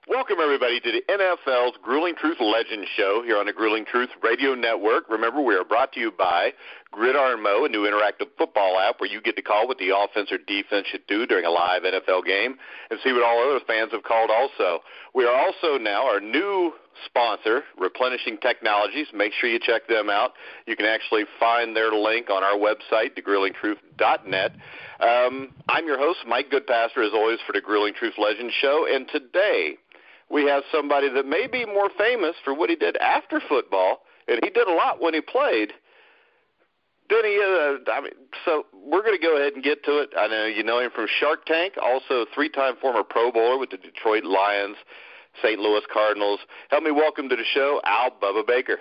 Welcome, everybody, to the NFL's Grueling Truth Legends Show here on the Grueling Truth Radio Network. Remember, we are brought to you by Gridiron Mo, a new interactive football app where you get to call what the offense or defense should do during a live NFL game and see what all other fans have called also. We are also now our new sponsor, Replenishing Technologies. Make sure you check them out. You can actually find their link on our website, thegruelingtruth.net. I'm your host, Mike Goodpaster, as always, for the Grueling Truth Legends Show, and today we have somebody that may be more famous for what he did after football, and he did a lot when he played. Didn't he? So we're going to go ahead and get to it. I know you know him from Shark Tank, also three-time former Pro Bowler with the Detroit Lions, St. Louis Cardinals. Help me welcome to the show, Al Bubba Baker.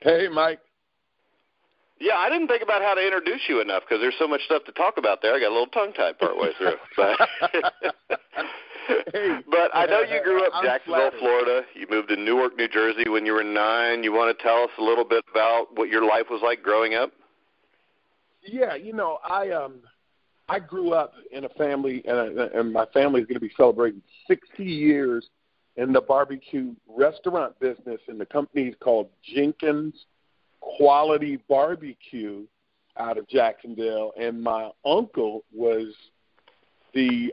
Hey, Mike. Yeah, I didn't think about how to introduce you enough because there's so much stuff to talk about there. I got a little tongue-tied partway through. But I know you grew up in Jacksonville, Florida. You moved to Newark, New Jersey when you were 9. You want to tell us a little bit about what your life was like growing up? Yeah, you know, I grew up in a family, and my family is going to be celebrating 60 years in the barbecue restaurant business, and the company is called Jenkins Quality Barbecue out of Jacksonville. And my uncle was the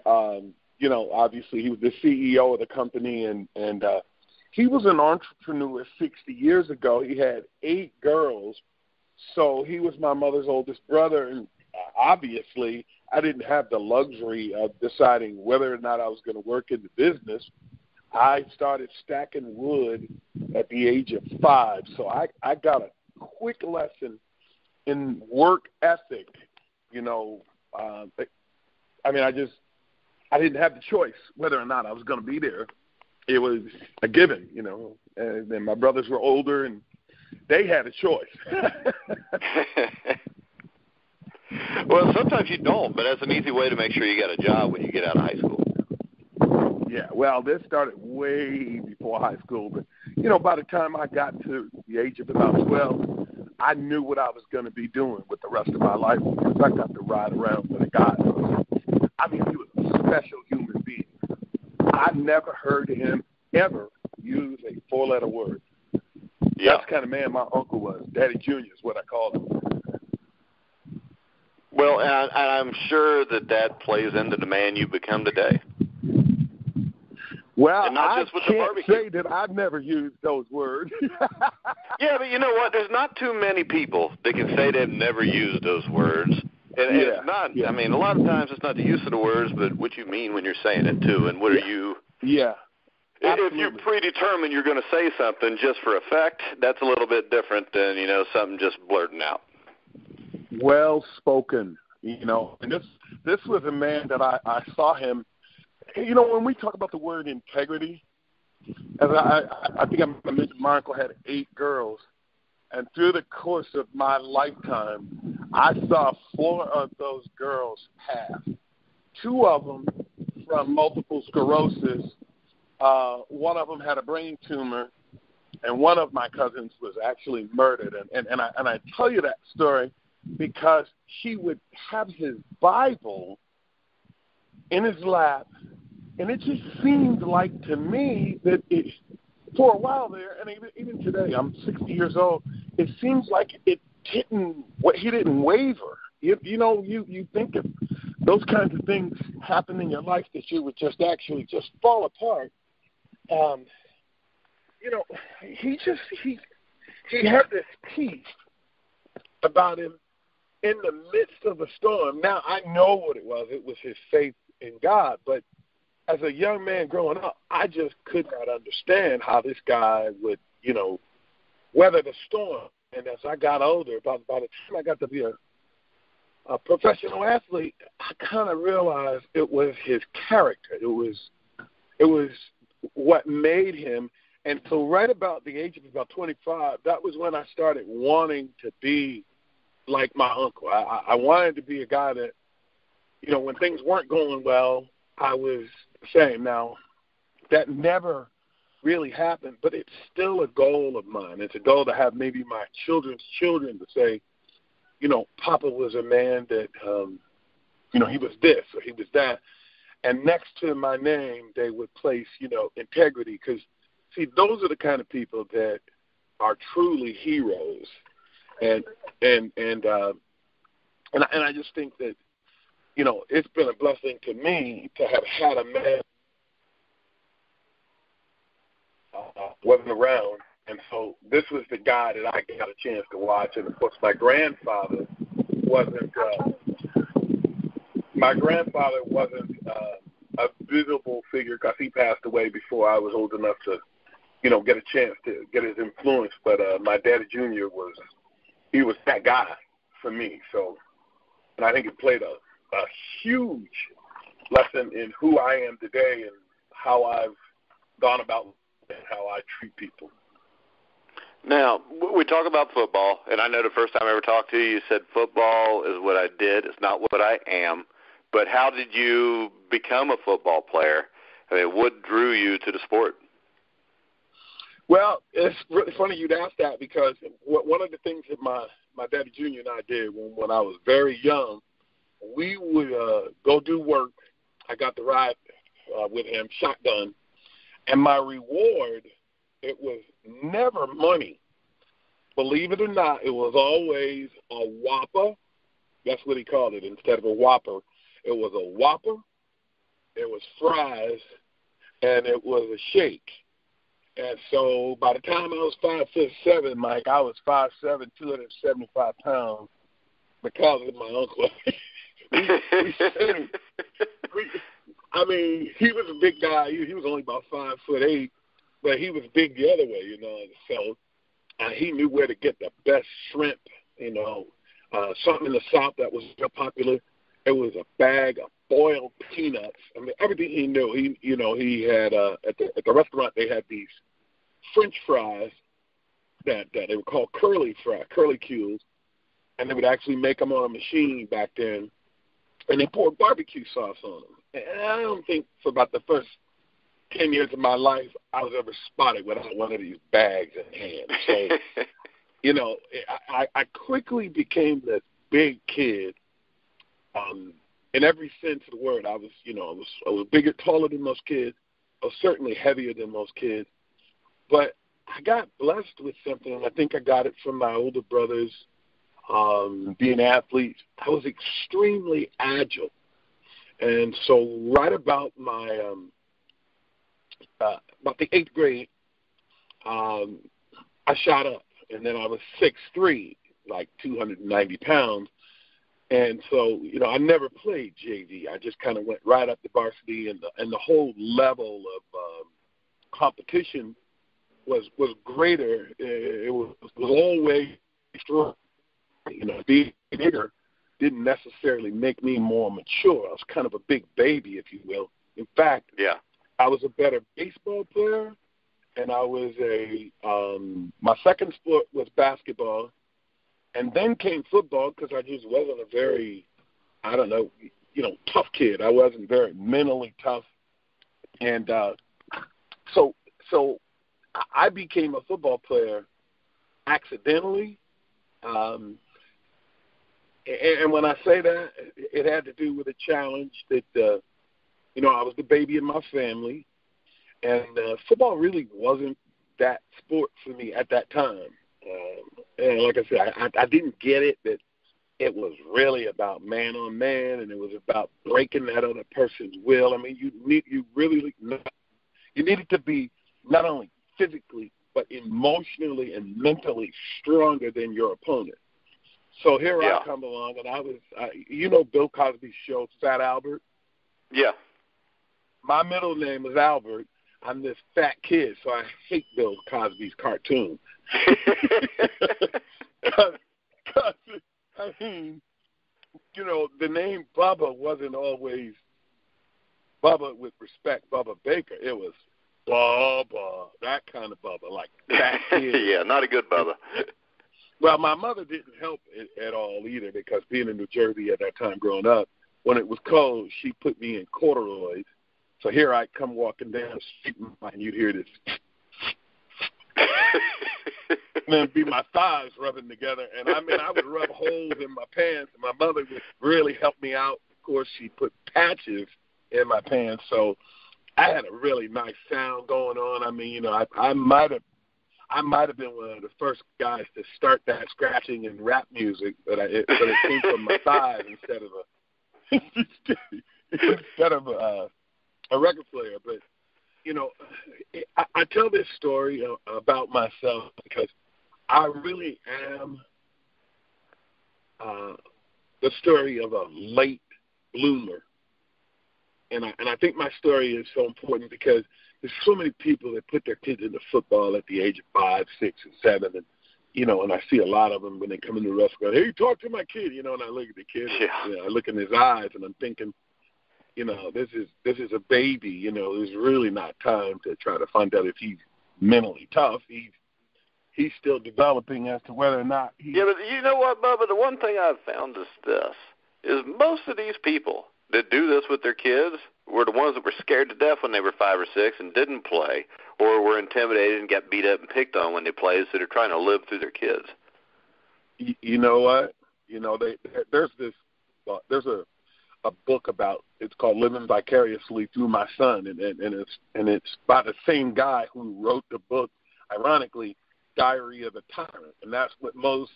obviously he was the CEO of the company, and he was an entrepreneur 60 years ago. He had 8 girls, so he was my mother's oldest brother, and obviously I didn't have the luxury of deciding whether or not I was going to work in the business. I started stacking wood at the age of 5, so I got a quick lesson in work ethic. I didn't have the choice whether or not I was going to be there. It was a given, and then my brothers were older, and they had a choice. Well, sometimes you don't, but that's an easy way to make sure you got a job when you get out of high school. Yeah, well, this started way before high school, but, by the time I got to the age of about 12, I knew what I was going to be doing with the rest of my life because I got to ride around with a guy. He was a special human being. I never heard him ever use a 4-letter word. Yeah. That's the kind of man my uncle was. Daddy Jr. is what I called him. Well, and I'm sure that plays into the man you become today. Well, and not just with the can't barbecue. say that I've never used those words. Yeah, but you know what? There's not too many people that can say they've never used those words. And it's not, yeah. A lot of times it's not the use of the words, but what you mean when you're saying it, too. And what are you... Yeah. If you're predetermined you're going to say something just for effect, that's a little bit different than, something just blurting out. Well spoken, And this was a man that I saw him. When we talk about the word integrity, as I think I mentioned my uncle had 8 girls. And through the course of my lifetime, I saw 4 of those girls pass. 2 of them from multiple sclerosis. One of them had a brain tumor, and one of my cousins was actually murdered. And I tell you that story because he would have his Bible in his lap, and it just seemed like to me that for a while there, and even today, I'm 60 years old, it seems like he didn't waver. You think of those kinds of things happen in your life that you would just actually just fall apart. He had this peace about him in the midst of a storm. Now, I know what it was. It was his faith in God, but as a young man growing up, I just could not understand how this guy would, weather the storm. And as I got older, by the time I got to be a professional athlete, I kind of realized it was his character. It was what made him. And so right about the age of about 25, that was when I started wanting to be like my uncle. I wanted to be a guy that, when things weren't going well, I was the same. Now, that never really happened, but it's still a goal of mine. It's a goal to have maybe my children's children to say, Papa was a man that, he was this or he was that. and next to my name they would place, integrity. Because, see, those are the kind of people that are truly heroes. And I just think that, it's been a blessing to me to have had a man wasn't around. And so this was the guy that I got a chance to watch. And, of course, my grandfather wasn't a visible figure because he passed away before I was old enough to, get a chance to get his influence. But my daddy Jr. was that guy for me. So, and I think it played a huge lesson in who I am today and how I've gone about and how I treat people. Now, we talk about football, and I know the first time I ever talked to you said football is what I did. It's not what I am. But how did you become a football player? I mean, what drew you to the sport? Well, it's really funny you'd ask that because one of the things that my daddy Jr. and I did when I was very young, we would go do work. I got to ride with him, shotgun. And my reward, it was never money. Believe it or not, it was always a Whopper. That's what he called it instead of a Whopper. It was a Whopper, it was fries, and it was a shake. And so by the time I was 5'7", Mike, I was 5'7", 275 pounds because of my uncle. He was a big guy. He was only about 5'8", but he was big the other way, So he knew where to get the best shrimp, something in the South that was real popular. It was a bag of boiled peanuts. I mean, everything he knew. He had at the restaurant they had these French fries that they were called curly Q's, and they would actually make them on a machine back then, and they poured barbecue sauce on them. And I don't think for about the first 10 years of my life I was ever spotted without one of these bags in hand. So, I quickly became this big kid. In every sense of the word, I was bigger, taller than most kids. I was certainly heavier than most kids. But I got blessed with something, and I think I got it from my older brothers, being athletes. I was extremely agile. And so right about my about the 8th grade, I shot up, and then I was 6'3", like 290 pounds. And so, I never played JV. I just kind of went right up to varsity, and the whole level of competition was greater. It was always strong. Being bigger didn't necessarily make me more mature. I was kind of a big baby, if you will. In fact, I was a better baseball player, and I was my second sport was basketball. And then came football because I just wasn't a very, tough kid. I wasn't very mentally tough. And so I became a football player accidentally. And when I say that, it had to do with a challenge that, I was the baby in my family. And football really wasn't that sport for me at that time. And like I said, I didn't get it that it was really about man on man, and it was about breaking that other person's will. I mean, you needed to be not only physically but emotionally and mentally stronger than your opponent. So here I come along, and I was, Bill Cosby's show, Fat Albert. Yeah. My middle name is Albert. I'm this fat kid, so I hate Bill Cosby's cartoon. The name Bubba wasn't always Bubba with respect, Bubba Baker. It was Bubba, that kind of Bubba, like fat kid. Yeah, not a good Bubba. Well, my mother didn't help it at all either, because being in New Jersey at that time growing up, when it was cold, she put me in corduroys. So here I come walking down the street, and you'd hear this. And then be my thighs rubbing together. And I would rub holes in my pants, and my mother would really help me out. Of course, she put patches in my pants. So I had a really nice sound going on. I mean, I might have been one of the first guys to start that scratching and rap music, but it came from my thighs instead of a record player. But I tell this story about myself because I really am the story of a late bloomer. And I think my story is so important because there's so many people that put their kids into football at the age of 5, 6, and 7, and I see a lot of them when they come in the restaurant. Hey, talk to my kid, and I look at the kid, I look in his eyes, and I'm thinking, this is a baby, there's really not time to try to find out if he's mentally tough. He's still developing as to whether or not he. Yeah, but you know what, Bubba? The one thing I've found is most of these people that do this with their kids were the ones that were scared to death when they were 5 or 6 and didn't play, or were intimidated and got beat up and picked on when they played, so they're trying to live through their kids. You know what? There's a book about, it's called Living Vicariously Through My Son, and it's by the same guy who wrote the book, ironically, Diary of a Tyrant, and that's what most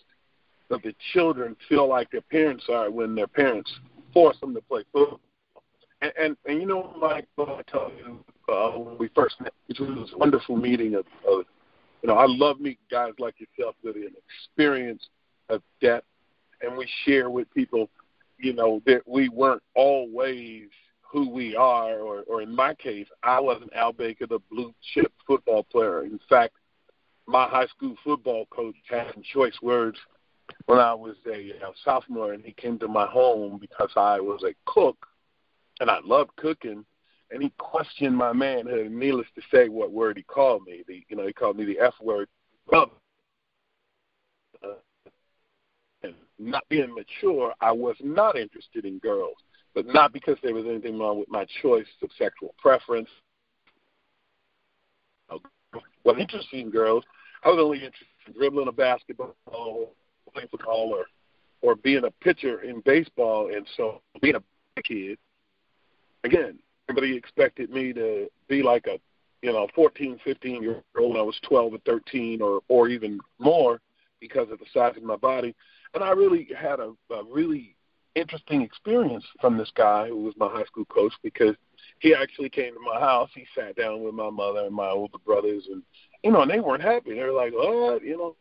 of the children feel like their parents are when their parents force them to play football. And Mike, I tell you, when we first met, which was this wonderful meeting of I love meeting guys like yourself with an experience of depth, and we share with people, that we weren't always who we are, or in my case, I wasn't Al Baker, the blue chip football player. In fact, my high school football coach had some choice words when I was a sophomore, and he came to my home because I was a cook, and I loved cooking, and he questioned my manhood. And needless to say, what word he called me? He called me the F word. And not being mature, I was not interested in girls, but not because there was anything wrong with my choice of sexual preference. Well, interested in girls, I was only interested in dribbling a basketball, playing football, or being a pitcher in baseball. And so being a kid, again, everybody expected me to be like a 14, 15-year-old when I was 12 or 13 or even more because of the size of my body. And I really had a really interesting experience from this guy who was my high school coach, because he actually came to my house. He sat down with my mother and my older brothers, and and they weren't happy. They were like, "What? You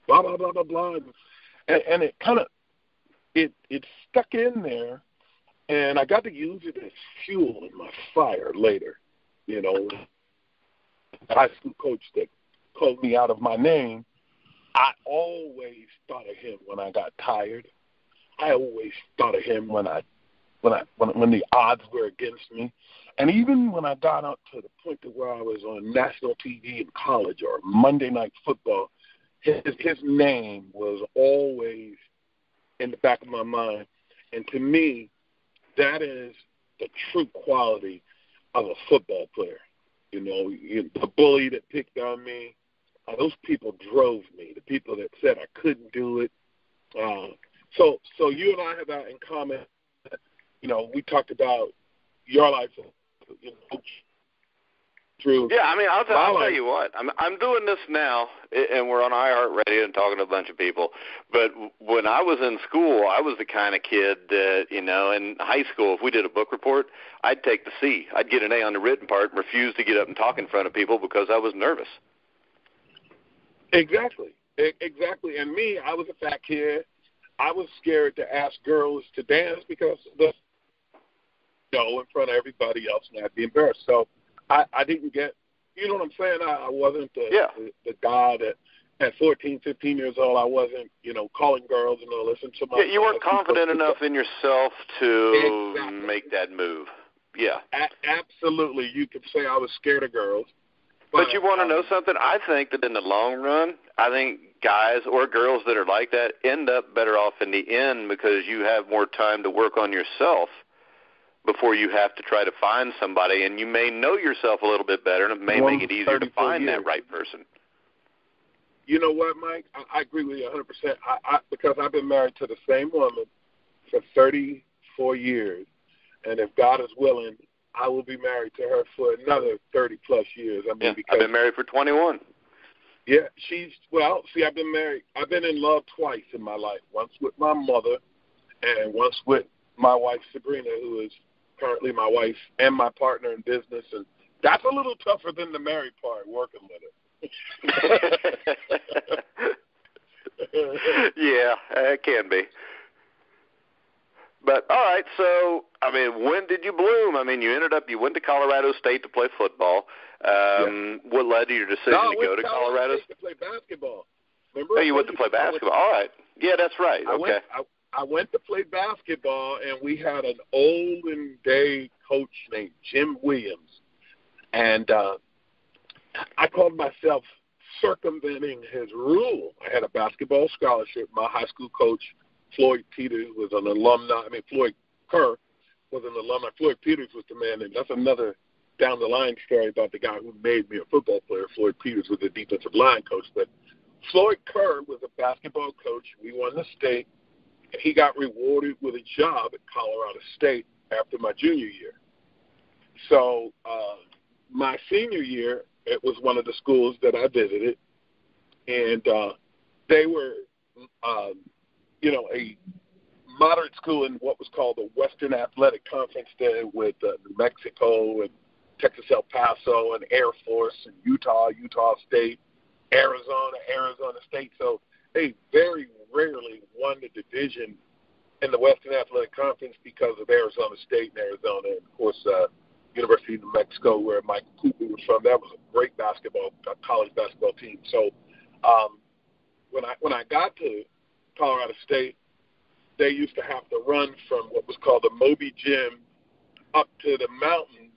blah blah blah blah blah," and it kind of it stuck in there, and I got to use it as fuel in my fire later. The high school coach that called me out of my name, I always thought of him when I got tired. I always thought of him when the odds were against me. And even when I got up to the point to where I was on national TV in college or Monday Night Football, his name was always in the back of my mind. And to me, that is the true quality of a football player. The bully that picked on me, those people drove me. The people that said I couldn't do it. So you and I have that in common. We talked about your life, through. Yeah, I mean, I'll tell you what. I'm doing this now, and we're on iHeartRadio and talking to a bunch of people. But when I was in school, I was the kind of kid that, in high school, if we did a book report, I'd take the C. I'd get an A on the written part and refuse to get up and talk in front of people because I was nervous. Exactly. And me, I was a fat kid. I was scared to ask girls to dance because in front of everybody else, and I'd be embarrassed. So I didn't get, you know what I'm saying? I wasn't the guy that at 14, 15 years old, I wasn't, calling girls and all this. And so you weren't confident enough in yourself to make that move. Yeah. Absolutely. You could say I was scared of girls. But you want to know something? I think that in the long run, I think guys or girls that are like that end up better off in the end because you have more time to work on yourself before you have to try to find somebody, and you may know yourself a little bit better, and it may make it easier to find that right person. You know what, Mike? I agree with you 100%. Because I've been married to the same woman for 34 years. and if God is willing, I will be married to her for another 30-plus years. I mean, because I've been married for 21. Yeah, I've been married. I've been in love twice in my life, once with my mother and once with my wife, Sabrina, who is currently my wife and my partner in business. And that's a little tougher than the married part, working with her. Yeah, it can be. But, all right, so, I mean, when did you bloom? I mean, you went to Colorado State to play football. What led to your decision to go to Colorado State to play basketball. Remember? Oh, you went to play basketball. All right. Yeah, that's right. Okay. I went to play basketball, and we had an olden day coach named Jim Williams. And I called myself circumventing his rule. I had a basketball scholarship. My high school coach, Floyd Peters, was an alumni. Floyd Kerr was an alumni. Floyd Peters was the man, and that's another down-the-line story about the guy who made me a football player. Floyd Peters was a defensive line coach. But Floyd Kerr was a basketball coach. We won the state, and he got rewarded with a job at Colorado State after my junior year. So my senior year, it was one of the schools that I visited, and they were a moderate school in what was called the Western Athletic Conference there with New Mexico and Texas El Paso and Air Force and Utah State, Arizona State. So they very rarely won the division in the Western Athletic Conference because of Arizona State and Arizona, and, of course, University of New Mexico, where Mike Cooper was from. That was a great college basketball team. So when I got to Colorado State, they used to have to run from what was called the Moby Gym up to the mountains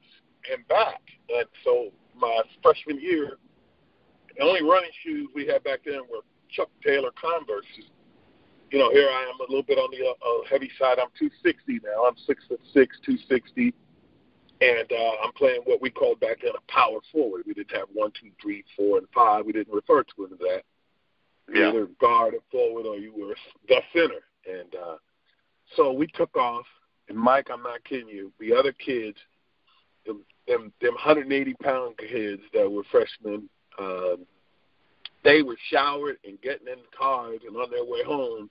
and back. And so my freshman year, the only running shoes we had back then were Chuck Taylor Converse. Here I am a little bit on the heavy side. I'm 260 now. I'm 6'6", 260. And I'm playing what we called back then a power forward. We didn't have 1, 2, 3, 4, and 5. We didn't refer to it as that. Yeah. Either guard or forward, or you were the center. And so we took off. And Mike, I'm not kidding you. The other kids, them 180-pound kids that were freshmen, they were showered and getting in the cars and on their way home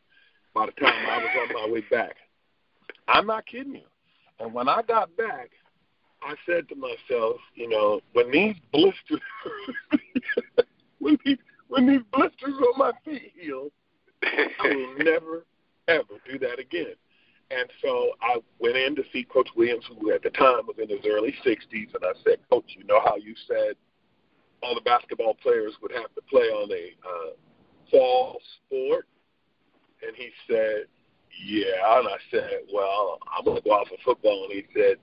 by the time I was on my way back. I'm not kidding you. And when I got back, I said to myself, when these blisters, when these blisters on my feet heal, I will never, ever do that again. And so I went in to see Coach Williams, who at the time was in his early 60s, and I said, Coach, you know how you said all the basketball players would have to play on a fall sport? And he said, yeah. And I said, well, I'm going to go out for football. And he said,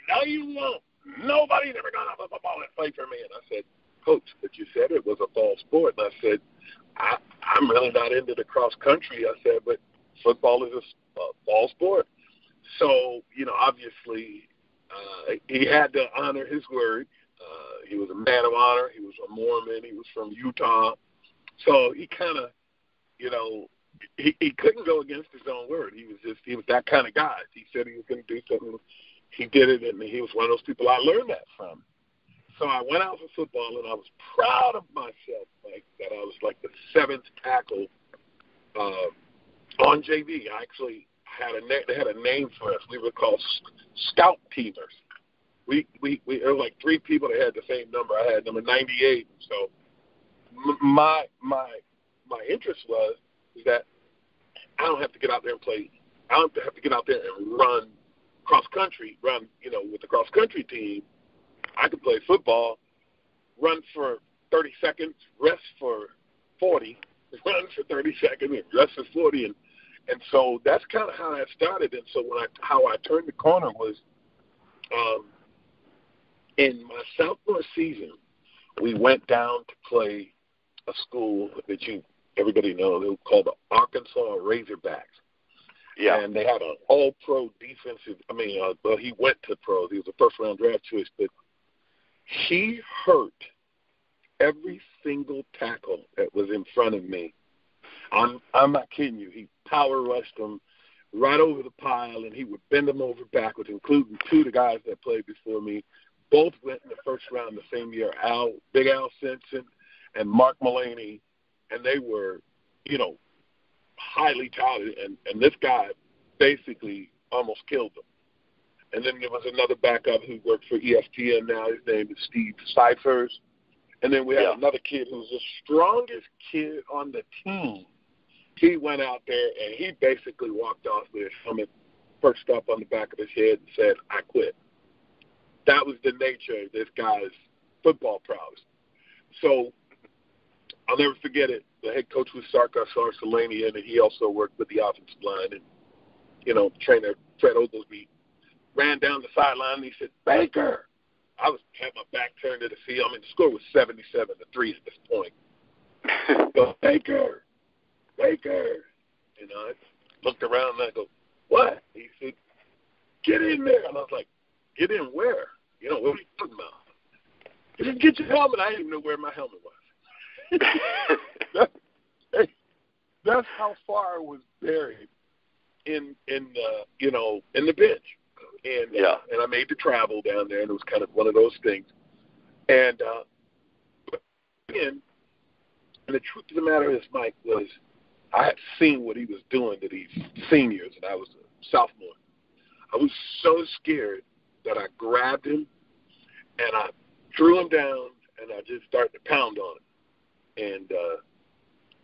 no, you won't. Nobody's ever gone out for football and play for me. And I said, Coach, but you said it was a fall sport. And I said, I'm really not into the cross country. I said, but football is a fall sport. So, obviously he had to honor his word. He was a man of honor. He was a Mormon. He was from Utah. So he kind of, he couldn't go against his own word. He was that kind of guy. He said he was going to do something. He did it, and he was one of those people I learned that from. So I went out for football, and I was proud of myself, Mike, that I was like the 7th tackle on JV. I actually they had a name for us. We were called scout teamers. We there were like 3 people that had the same number. I had number 98. So my interest was that I don't have to get out there and play. I don't have to get out there and run cross country. With the cross country team, I could play football, run for 30 seconds, rest for 40, run for 30 seconds, and rest for 40, and so that's kind of how that started. And so how I turned the corner was, in my sophomore season, we went down to play a school that everybody knows, called the Arkansas Razorbacks. Yeah. And they had an all-pro defensive. He went to pros. He was a first-round draft choice, but he hurt every single tackle that was in front of me. I'm not kidding you. He power rushed them. right over the pile, and he would bend them over backwards, including two of the guys that played before me. Both went in the first round the same year, Big Al Simpson and Mark Mullaney, and they were, highly touted, and this guy basically almost killed them. And then there was another backup who worked for ESPN now. His name is Steve Cyphers. And then we had another kid who was the strongest kid on the team. He went out there, and he basically walked off with his helmet perched up on the back of his head and said, I quit. That was the nature of this guy's football prowess. So I'll never forget it. The head coach was Sarkar Sarsalanian, and he also worked with the offensive line. And, trainer Fred Oglesby ran down the sideline, and he said, Baker. I had my back turned to the field. I mean, the score was 77-3 at this point. So, Baker. And I looked around, and I go, what? He said, get in there. And I was like, get in where? What are you talking about? He said, get your helmet. I didn't even know where my helmet was. That's how far it was buried in the bench. And I made the travel down there, and it was kind of one of those things. And again, and the truth of the matter is, Mike, was I had seen what he was doing to these seniors, and I was a sophomore. I was so scared that I grabbed him, and I threw him down, and I just started to pound on him. And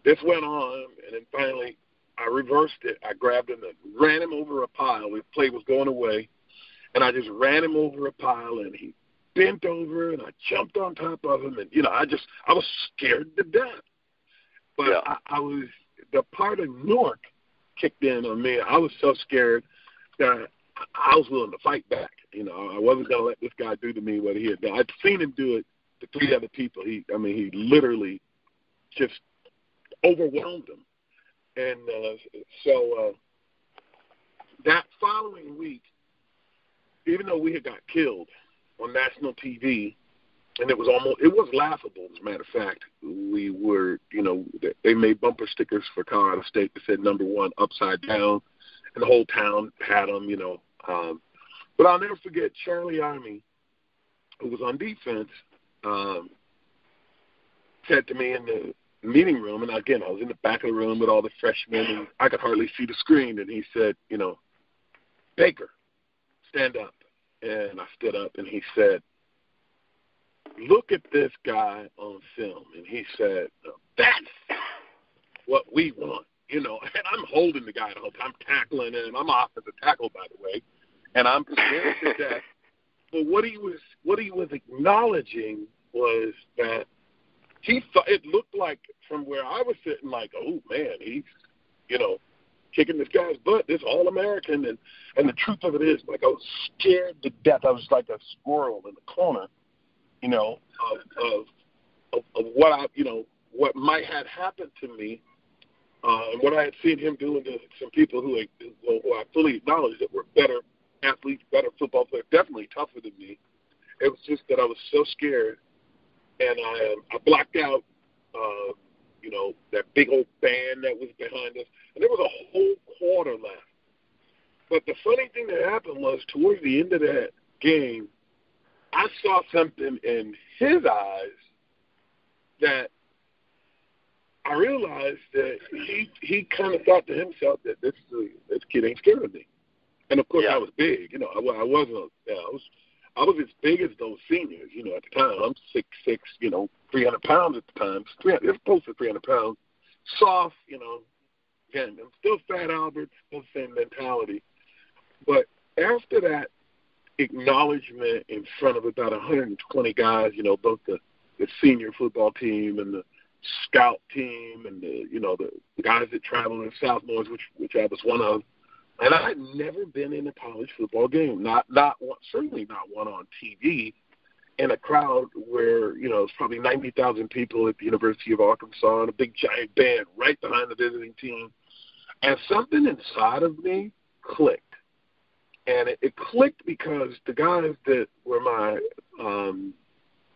this went on, and then finally I reversed it. I grabbed him and ran him over a pile. The play was going away, and I just ran him over a pile, and he bent over, and I jumped on top of him, and, I was scared to death. But I was, the part of Newark kicked in on me. I was so scared that I was willing to fight back. I wasn't going to let this guy do to me what he had done. I'd seen him do it to three other people. He literally just overwhelmed them. And so that following week, even though we had got killed on national TV, and it was laughable, as a matter of fact. We were, they made bumper stickers for Colorado State that said #1 upside down, and the whole town had them, But I'll never forget Charlie Army, who was on defense, said to me in the meeting room, and again, I was in the back of the room with all the freshmen, and I could hardly see the screen, and he said, Baker, stand up. And I stood up, and he said, look at this guy on film. And he said, that's what we want, and I'm holding the guy the whole time. I'm tackling him. I'm offensive tackle, by the way, and I'm scared to death. But what he was acknowledging was that he thought it looked like from where I was sitting, like, oh man, he's kicking this guy's butt, this All-American, and the truth of it is, like, I was scared to death. I was like a squirrel in the corner, of what what might have happened to me, and what I had seen him doing to some people who I fully acknowledge that were better athletes, better football players, definitely tougher than me. It was just that I was so scared, and I blocked out, that big old band that was behind us, and there was a whole quarter left. But the funny thing that happened was, towards the end of that game, I saw something in his eyes that I realized that he kind of thought to himself that this kid ain't scared of me. And of course, I was big. I wasn't. I was as big as those seniors. At the time, I'm 6'6", 300 pounds at the time. It's close to 300 pounds. Soft, Again, I'm still Fat Albert, still the same mentality. But after that acknowledgement in front of about 120 guys, both the senior football team and the scout team and the guys that travel in sophomores, which I was one of. And I had never been in a college football game, not one, certainly not one on TV, in a crowd where, it's probably 90,000 people at the University of Arkansas and a big giant band right behind the visiting team. And something inside of me clicked. And it clicked because the guys that were my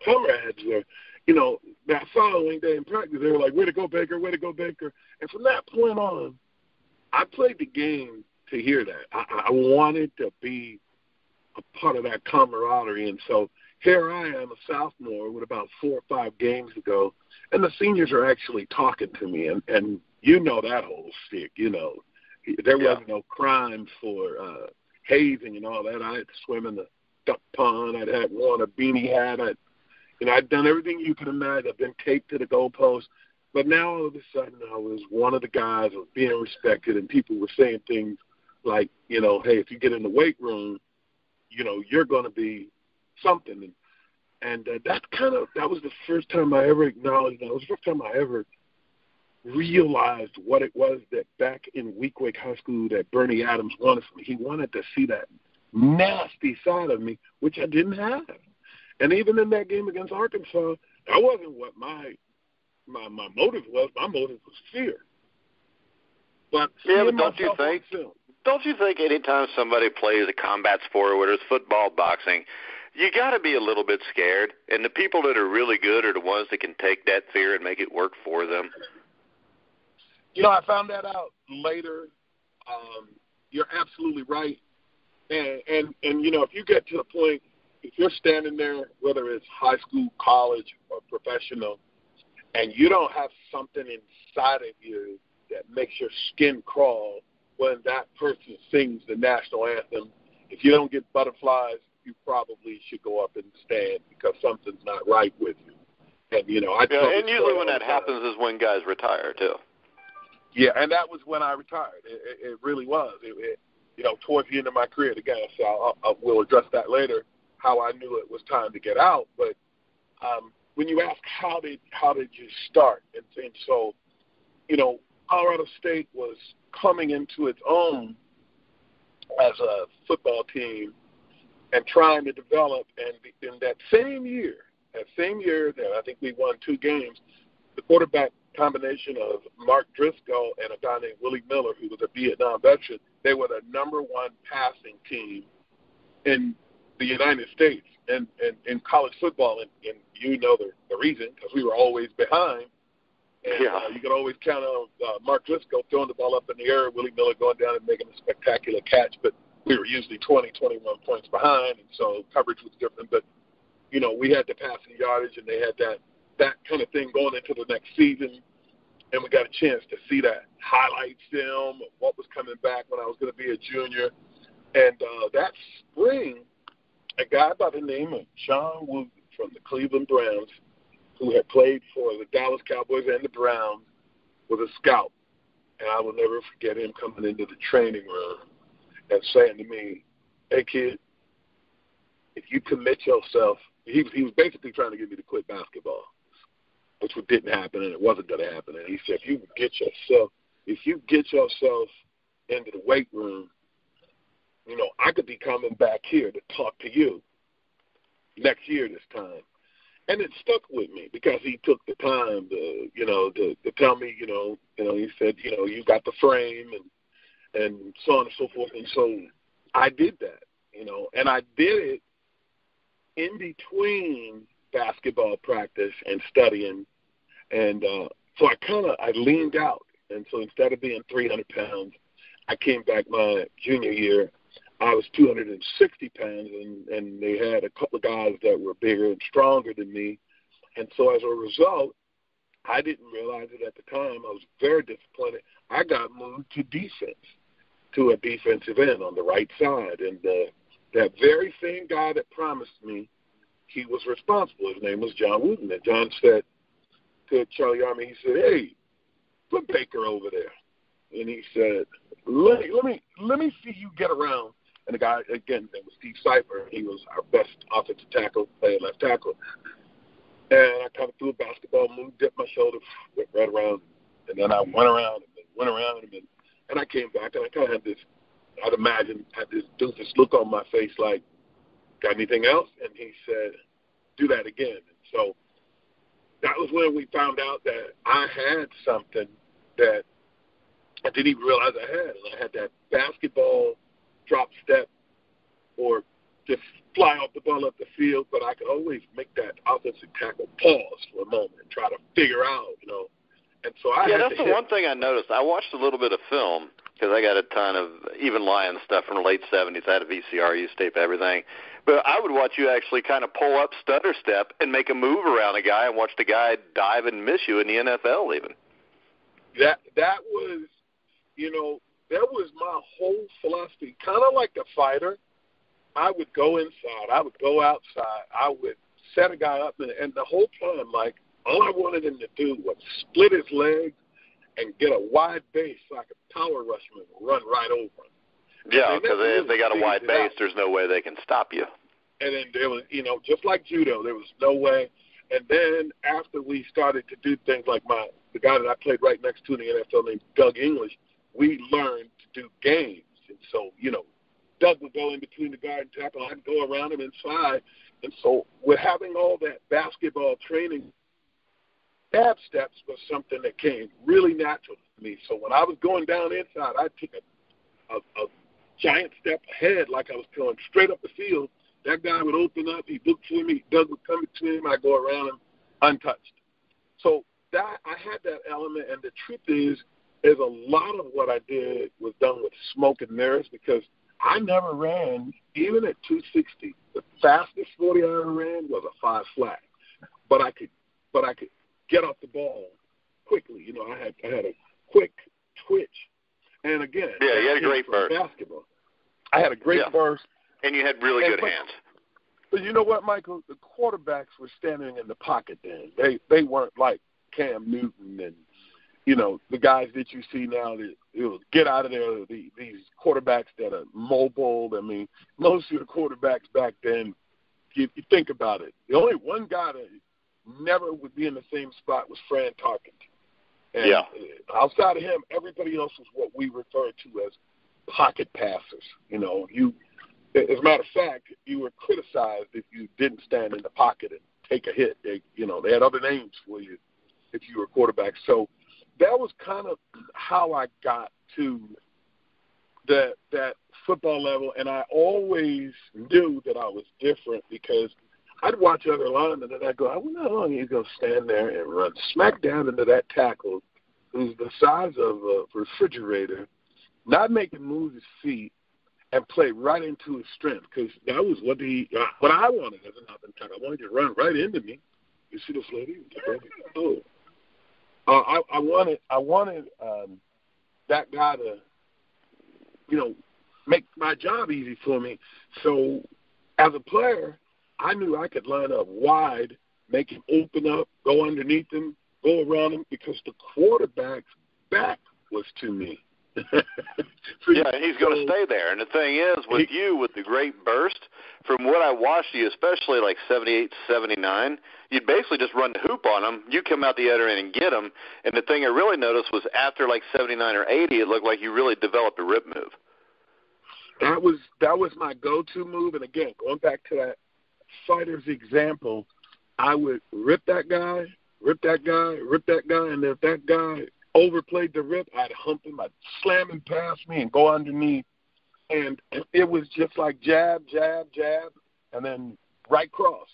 comrades were, that following day in practice, they were like, way to go, Baker, way to go, Baker. And from that point on, I played the game to hear that. I wanted to be a part of that camaraderie. And so here I am, a sophomore, with about 4 or 5 games to go, and the seniors are actually talking to me. And you know that whole stick, you know. There wasn't no crime for hazing and all that. I had to swim in the duck pond. I'd had worn a beanie hat. I'd done everything you could imagine. I'd been taped to the goalpost. But now all of a sudden I was one of the guys who was being respected, and people were saying things like, you know, hey, if you get in the weight room, you know, you're going to be something. And that was the first time I ever acknowledged that. It was the first time I ever realized what it was that back in Weequahic High School that Bernie Adams wanted from me. He wanted to see that nasty side of me, which I didn't have. And even in that game against Arkansas, that wasn't what my motive was. My motive was fear. But don't you think anytime somebody plays a combat sport, whether it's football, boxing, you got to be a little bit scared? And the people that are really good are the ones that can take that fear and make it work for them. You know, I found that out later. You're absolutely right. And you know, if you get to the point, if you're standing there, whether it's high school, college, or professional, and you don't have something inside of you that makes your skin crawl when that person sings the national anthem, if you don't get butterflies, you probably should go up and stand because something's not right with you. And, you know, and usually when that happens is when guys retire, too. Yeah, and that was when I retired. It really was. You know, towards the end of my career, again, so we'll address that later, how I knew it was time to get out. But when you ask how did you start, and so, you know, Colorado State was coming into its own as a football team and trying to develop. And in that same year that I think we won 2 games, the quarterback combination of Mark Driscoll and a guy named Willie Miller, who was a Vietnam veteran, they were the number 1 passing team in the United States and in college football. And you know the reason, because we were always behind. And you could always count on Mark Driscoll throwing the ball up in the air, Willie Miller going down and making a spectacular catch. But we were usually 20, 21 points behind, and so coverage was different. But, you know, we had the passing yardage, and they had that kind of thing going into the next season. And we got a chance to see that highlight film of what was coming back when I was going to be a junior. And that spring, a guy by the name of John Wooten from the Cleveland Browns, who had played for the Dallas Cowboys and the Browns, was a scout. And I will never forget him coming into the training room and saying to me, hey, kid, if you commit yourself, he was basically trying to get me to quit basketball, which didn't happen, and it wasn't going to happen. And he said, if you get yourself into the weight room, you know, I could be coming back here to talk to you next year this time. And it stuck with me because he took the time to tell me, he said, you got the frame and so on and so forth. And so I did that, and I did it in between basketball practice and studying. And so I leaned out. And so instead of being 300 pounds, I came back my junior year. I was 260 pounds, and they had a couple of guys that were bigger and stronger than me. And so as a result, I didn't realize it at the time. I was very disappointed. I got moved to defense, to a defensive end on the right side. And that very same guy that promised me, he was responsible. His name was John Wooten. And John said to Charlie Army, he said, hey, put Baker over there. And he said, let me see you get around. And the guy, again, that was Steve Cipher. He was our best offensive tackle, playing left tackle. And I kind of threw a basketball, moved, dipped my shoulder, went right around. And then I went around him. And I came back, and I kind of had this, had this doofus look on my face like, got anything else? And he said, do that again. And so that was when we found out that I had something that I didn't even realize I had. And I had that basketball drop step or just fly off the ball up the field, but I could always make that offensive tackle pause for a moment and try to figure out, And so that's the one thing I noticed. I watched a little bit of film, because I got a ton of even Lions stuff from the late 70s. I had a VCR, used to tape everything. But I would watch you actually kind of pull up stutter step and make a move around a guy and watch the guy dive and miss you in the NFL even. That was, that was my whole philosophy. Kind of like a fighter, I would go inside. I would go outside. I would set a guy up. And the whole time, like, all I wanted him to do was split his legs and get a wide base so I could power rush him and run right over him. Yeah, because if they got a wide base, there's no way they can stop you. And then there was, just like judo, there was no way. And then after we started to do things like the guy that I played right next to in the NFL named Doug English, we learned to do games. And so, Doug would go in between the guard and tackle, and I'd go around him inside. And so with having all that basketball training, jab steps was something that came really natural to me. So when I was going down inside, I'd take a giant step ahead like I was going straight up the field. That guy would open up. He'd look for me. Doug would come between him. I'd go around him untouched. So that I had that element. And the truth is a lot of what I did was done with smoke and mirrors because I never ran, even at 260. The fastest 40 I ever ran was a 5 flat. But I could get off the ball quickly. I had a quick twitch. And again, yeah, you had a great burst. Basketball. I had a great burst. And you had really good hands. But you know what, Michael? The quarterbacks were standing in the pocket then. They weren't like Cam Newton and, the guys that you see now that get out of there, these quarterbacks that are mobile. I mean, most of the quarterbacks back then, you think about it, the only one guy that never would be in the same spot was Fran Tarkenton. And outside of him, everybody else was what we refer to as pocket passers. As a matter of fact, you were criticized if you didn't stand in the pocket and take a hit. They had other names for you if you were a quarterback. So that was kind of how I got to that football level, and I always knew that I was different because I'd watch other linemen, and I'd go, I wonder how long he's going to stand there and run smack down into that tackle who's the size of a refrigerator, not making move his feet, and play right into his strength, because that was what I wanted as an offensive tackle. I wanted to run right into me. You see this lady? Oh. I wanted that guy to, make my job easy for me. So as a player, I knew I could line up wide, make him open up, go underneath him, go around him, because the quarterback's back was to me. Yeah, and he's going to stay there. And the thing is, with you, with the great burst, from what I watched you, especially like 78, 79, you'd basically just run the hoop on him. You come out the other end and get him. And the thing I really noticed was after like 79 or 80, it looked like you really developed a rip move. That was my go-to move. And again, going back to that fighter's example, I would rip that guy, and if that guy overplayed the rip, I'd hump him, I'd slam him past me and go underneath. And it was just like jab, jab, jab, and then right cross,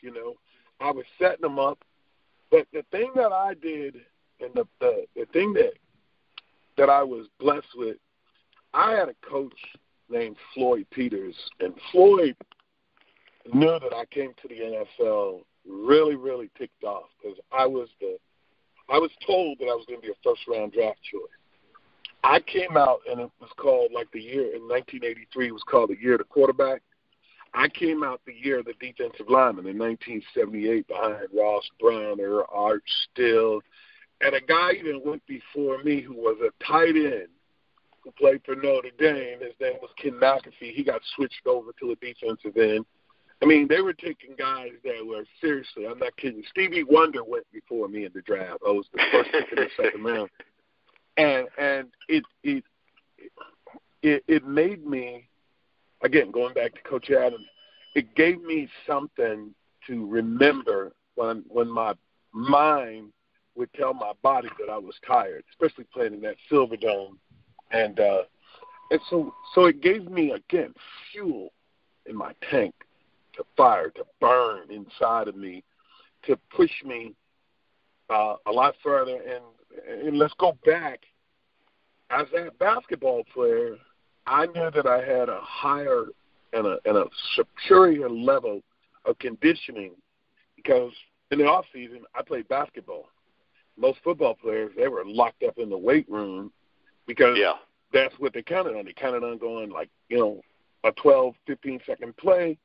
I was setting them up. But the thing that I did, and the thing that I was blessed with, I had a coach named Floyd Peters, and Floyd knew that I came to the NFL really, really ticked off because I was told that I was going to be a first-round draft choice. I came out, and it was called, like the year in 1983, it was called the year of the quarterback. I came out the year of the defensive lineman in 1978 behind Ross Browner, Art Still, and a guy even went before me who was a tight end who played for Notre Dame. His name was Ken McAfee. He got switched over to a defensive end. I mean, they were taking guys that were, seriously, I'm not kidding. Stevie Wonder went before me in the draft. I was the first pick in the second round. And it made me, again, going back to Coach Adams, it gave me something to remember when my mind would tell my body that I was tired, especially playing in that Silverdome. And so it gave me, again, fuel in my tank to fire, to burn inside of me, to push me a lot further. And let's go back as a basketball player, I knew that I had a higher and a superior level of conditioning because in the off season I played basketball. Most football players, they were locked up in the weight room because that's what they counted on. They counted on going like, a 12, 15-second play,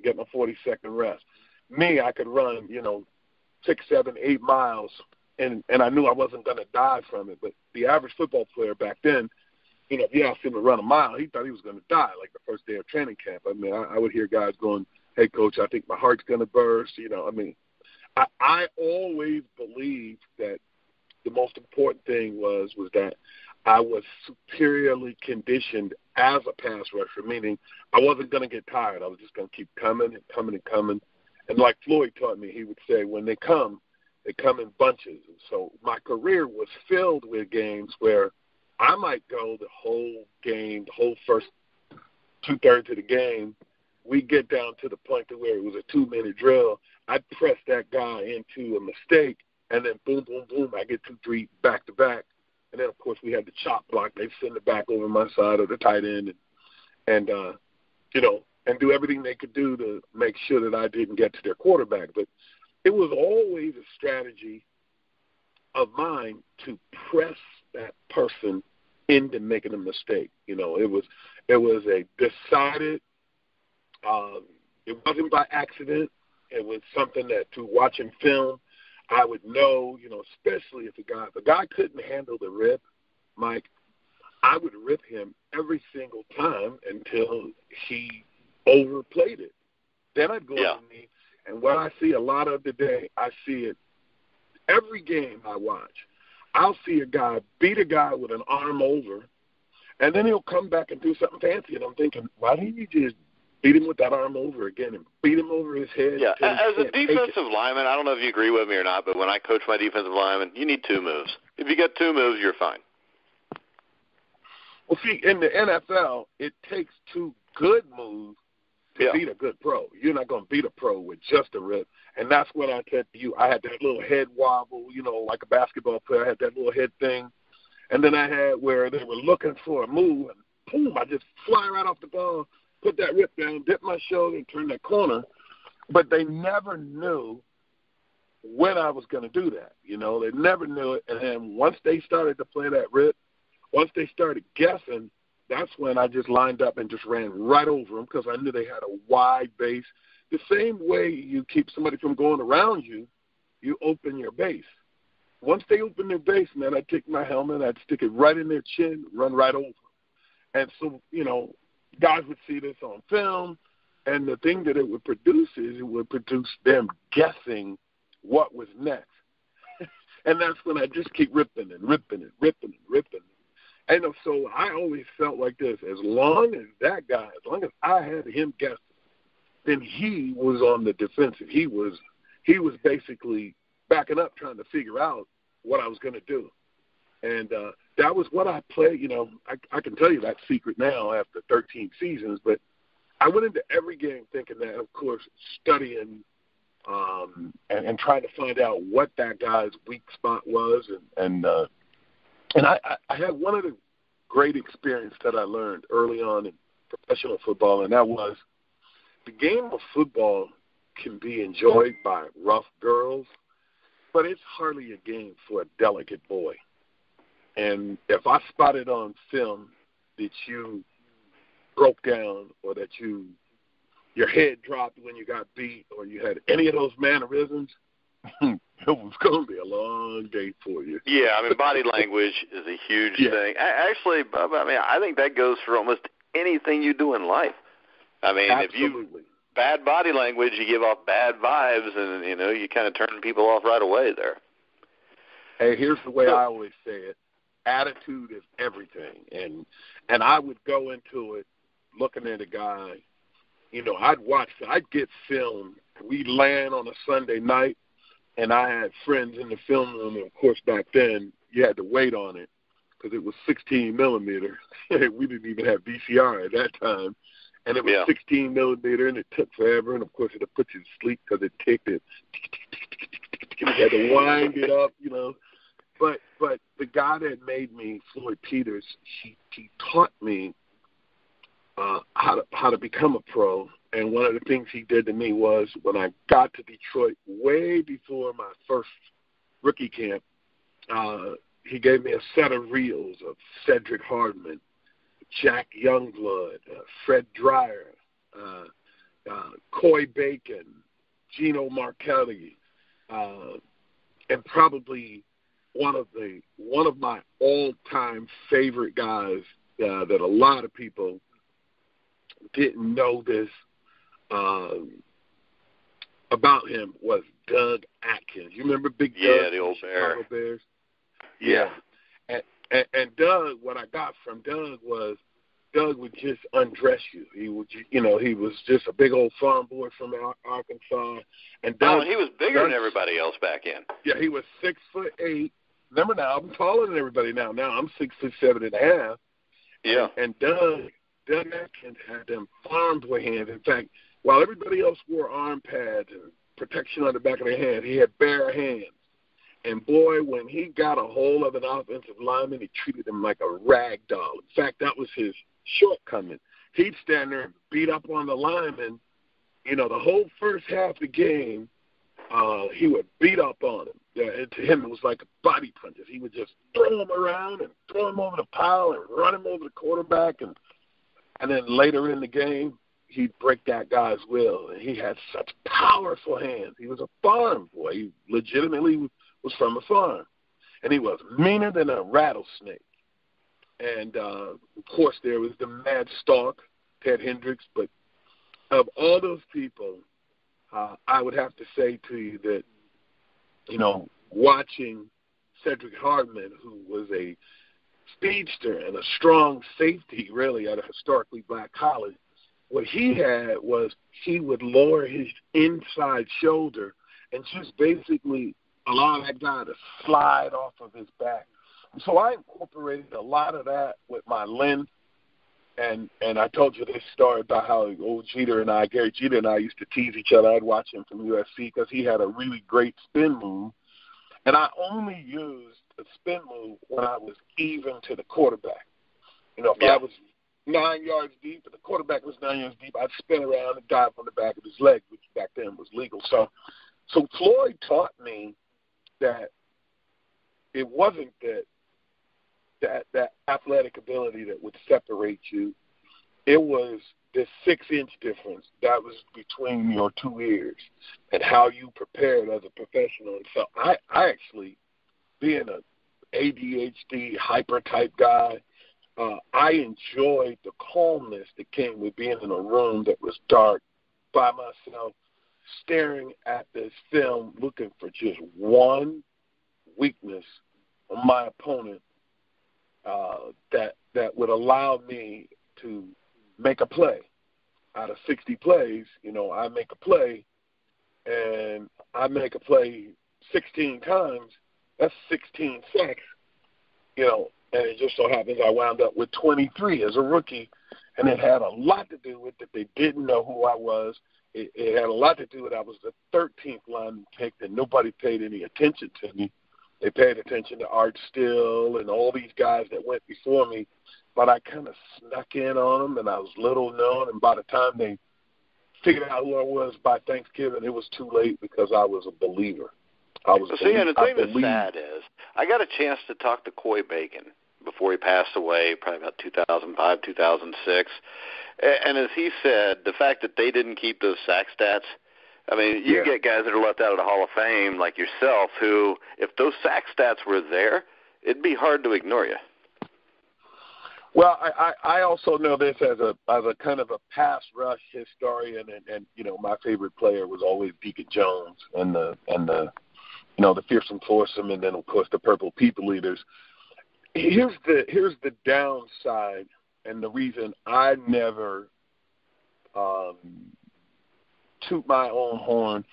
getting a 40-second rest. Me, I could run, 6, 7, 8 miles, and I knew I wasn't going to die from it. But the average football player back then, if you asked him to run a mile, he thought he was going to die like the first day of training camp. I mean, I would hear guys going, hey, Coach, I think my heart's going to burst. I always believed that the most important thing was that I was superiorly conditioned as a pass rusher, meaning I wasn't going to get tired. I was just going to keep coming and coming and coming. And like Floyd taught me, he would say, when they come in bunches. And so my career was filled with games where I might go the whole game, the whole first 2/3 of the game. We get down to the point to where it was a 2-minute drill. I'd press that guy into a mistake, and then boom, boom, boom, I get 2, 3 back to back. And then, of course, we had the chop block. They'd send it back over my side of the tight end and do everything they could do to make sure that I didn't get to their quarterback. But it was always a strategy of mine to press that person into making a mistake. It was a decided. It wasn't by accident. It was something that through watching film, I would know, especially if a guy couldn't handle the rip, Mike, I would rip him every single time until he overplayed it. Then I'd go underneath, and what I see a lot of today, I see it every game I watch. I'll see a guy beat a guy with an arm over, and then he'll come back and do something fancy, and I'm thinking, why didn't you just beat him with that arm over again and beat him over his head? Yeah, as a defensive lineman, I don't know if you agree with me or not, but when I coach my defensive lineman, you need 2 moves. If you get 2 moves, you're fine. Well, see, in the NFL, it takes 2 good moves to beat a good pro. You're not going to beat a pro with just a rip. And that's what I said to you. I had that little head wobble, like a basketball player. I had that little head thing. And then I had where they were looking for a move, and boom, I just fly right off the ball, put that rip down, dip my shoulder, and turn that corner. But they never knew when I was going to do that. They never knew it. And then once they started to play that rip, once they started guessing, that's when I just lined up and just ran right over them because I knew they had a wide base. The same way you keep somebody from going around you, you open your base. Once they open their base, man, I'd take my helmet, I'd stick it right in their chin, run right over them. And so, guys would see this on film, and the thing that it would produce is it would produce them guessing what was next. And that's when I just keep ripping and ripping and ripping and ripping. And so I always felt like this. As long as I had him guessing, then he was on the defensive. He was basically backing up trying to figure out what I was going to do. And that was what I played. I can tell you that secret now after 13 seasons, but I went into every game thinking that, of course, studying and trying to find out what that guy's weak spot was. And I had one of the great experiences that I learned early on in professional football, and that was the game of football can be enjoyed by rough girls, but it's hardly a game for a delicate boy. And if I spotted on film that you broke down or that your head dropped when you got beat or you had any of those mannerisms, it was going to be a long day for you. Yeah, body language is a huge thing. Actually, Bubba, I think that goes for almost anything you do in life. Absolutely. If you bad body language, you give off bad vibes, and, you kind of turn people off right away there. Hey, here's the way I always say it. Attitude is everything. And I would go into it looking at a guy. I'd get film. We'd land on a Sunday night, and I had friends in the film room. And, of course, back then, you had to wait on it because it was 16 millimeter. We didn't even have VCR at that time. And it was 16 millimeter, and it took forever. And, of course, it put you to sleep because it ticked it. You had to wind it up, But the guy that made me, Floyd Peters, he taught me how to become a pro. And one of the things he did to me was when I got to Detroit way before my first rookie camp, he gave me a set of reels of Cedric Hardman, Jack Youngblood, Fred Dreyer, Coy Bacon, Gino Markelli, and probably one of my all-time favorite guys that a lot of people didn't know this about him was Doug Atkins. You remember Big Doug? Yeah, the old Chicago Bears? Yeah. And Doug, what I got from Doug was Doug would just undress you. He would, he was just a big old farm boy from Arkansas. And Doug, he was bigger than everybody else back in. Yeah, he was 6'8". Remember now, I'm taller than everybody now. Now I'm 6'7.5". Yeah. And Doug Atkins had them farm boy hands. In fact, while everybody else wore arm pads and protection on the back of their hand, he had bare hands. And, boy, when he got a hold of an offensive lineman, he treated him like a rag doll. In fact, that was his shortcoming. He'd stand there and beat up on the lineman. The whole first half of the game, he would beat up on him. Yeah, and to him, it was like body punches. He would just throw him around and throw him over the pile and run him over the quarterback. And then later in the game, he'd break that guy's will. And he had such powerful hands. He was a farm boy. He legitimately was from a farm. And he was meaner than a rattlesnake. And, of course, there was the Mad Stalk, Ted Hendricks. But of all those people, I would have to say to you that, watching Cedric Hardman, who was a speedster and a strong safety, really, at a historically black college, what he had was he would lower his inside shoulder and just basically allow that guy to slide off of his back. So I incorporated a lot of that with my length, and I told you this story about how old Gary Jeter and I used to tease each other. I'd watch him from USC because he had a really great spin move, and I only used a spin move when I was even to the quarterback. If I was 9 yards deep and the quarterback was 9 yards deep, I'd spin around and dive on the back of his leg, which back then was legal. So Floyd taught me that it wasn't that athletic ability that would separate you. It was this 6-inch difference that was between your two ears and how you prepared as a professional. And so I actually, being an ADHD hyper type guy, I enjoyed the calmness that came with being in a room that was dark by myself, staring at this film, looking for just one weakness on my opponent that would allow me to make a play. Out of 60 plays, I make a play, and I make a play 16 times. That's 16 sacks, and it just so happens I wound up with 23 as a rookie, and it had a lot to do with that they didn't know who I was. It had a lot to do with I was the 13th lineman picked, and nobody paid any attention to me. They paid attention to Art Still and all these guys that went before me, but I kind of snuck in on them, and I was little known, and by the time they figured out who I was by Thanksgiving, it was too late because I was a believer. And the thing that's sad is I got a chance to talk to Coy Bacon before he passed away, probably about 2005, 2006. And as he said, the fact that they didn't keep those sack stats, I mean, you get guys that are left out of the Hall of Fame like yourself who, if those sack stats were there, it'd be hard to ignore you. Well, I also know this as a kind of a pass rush historian, and my favorite player was always Deacon Jones and the fearsome foursome, and then of course the Purple People Eaters. Here's the downside, and the reason I never toot my own horn.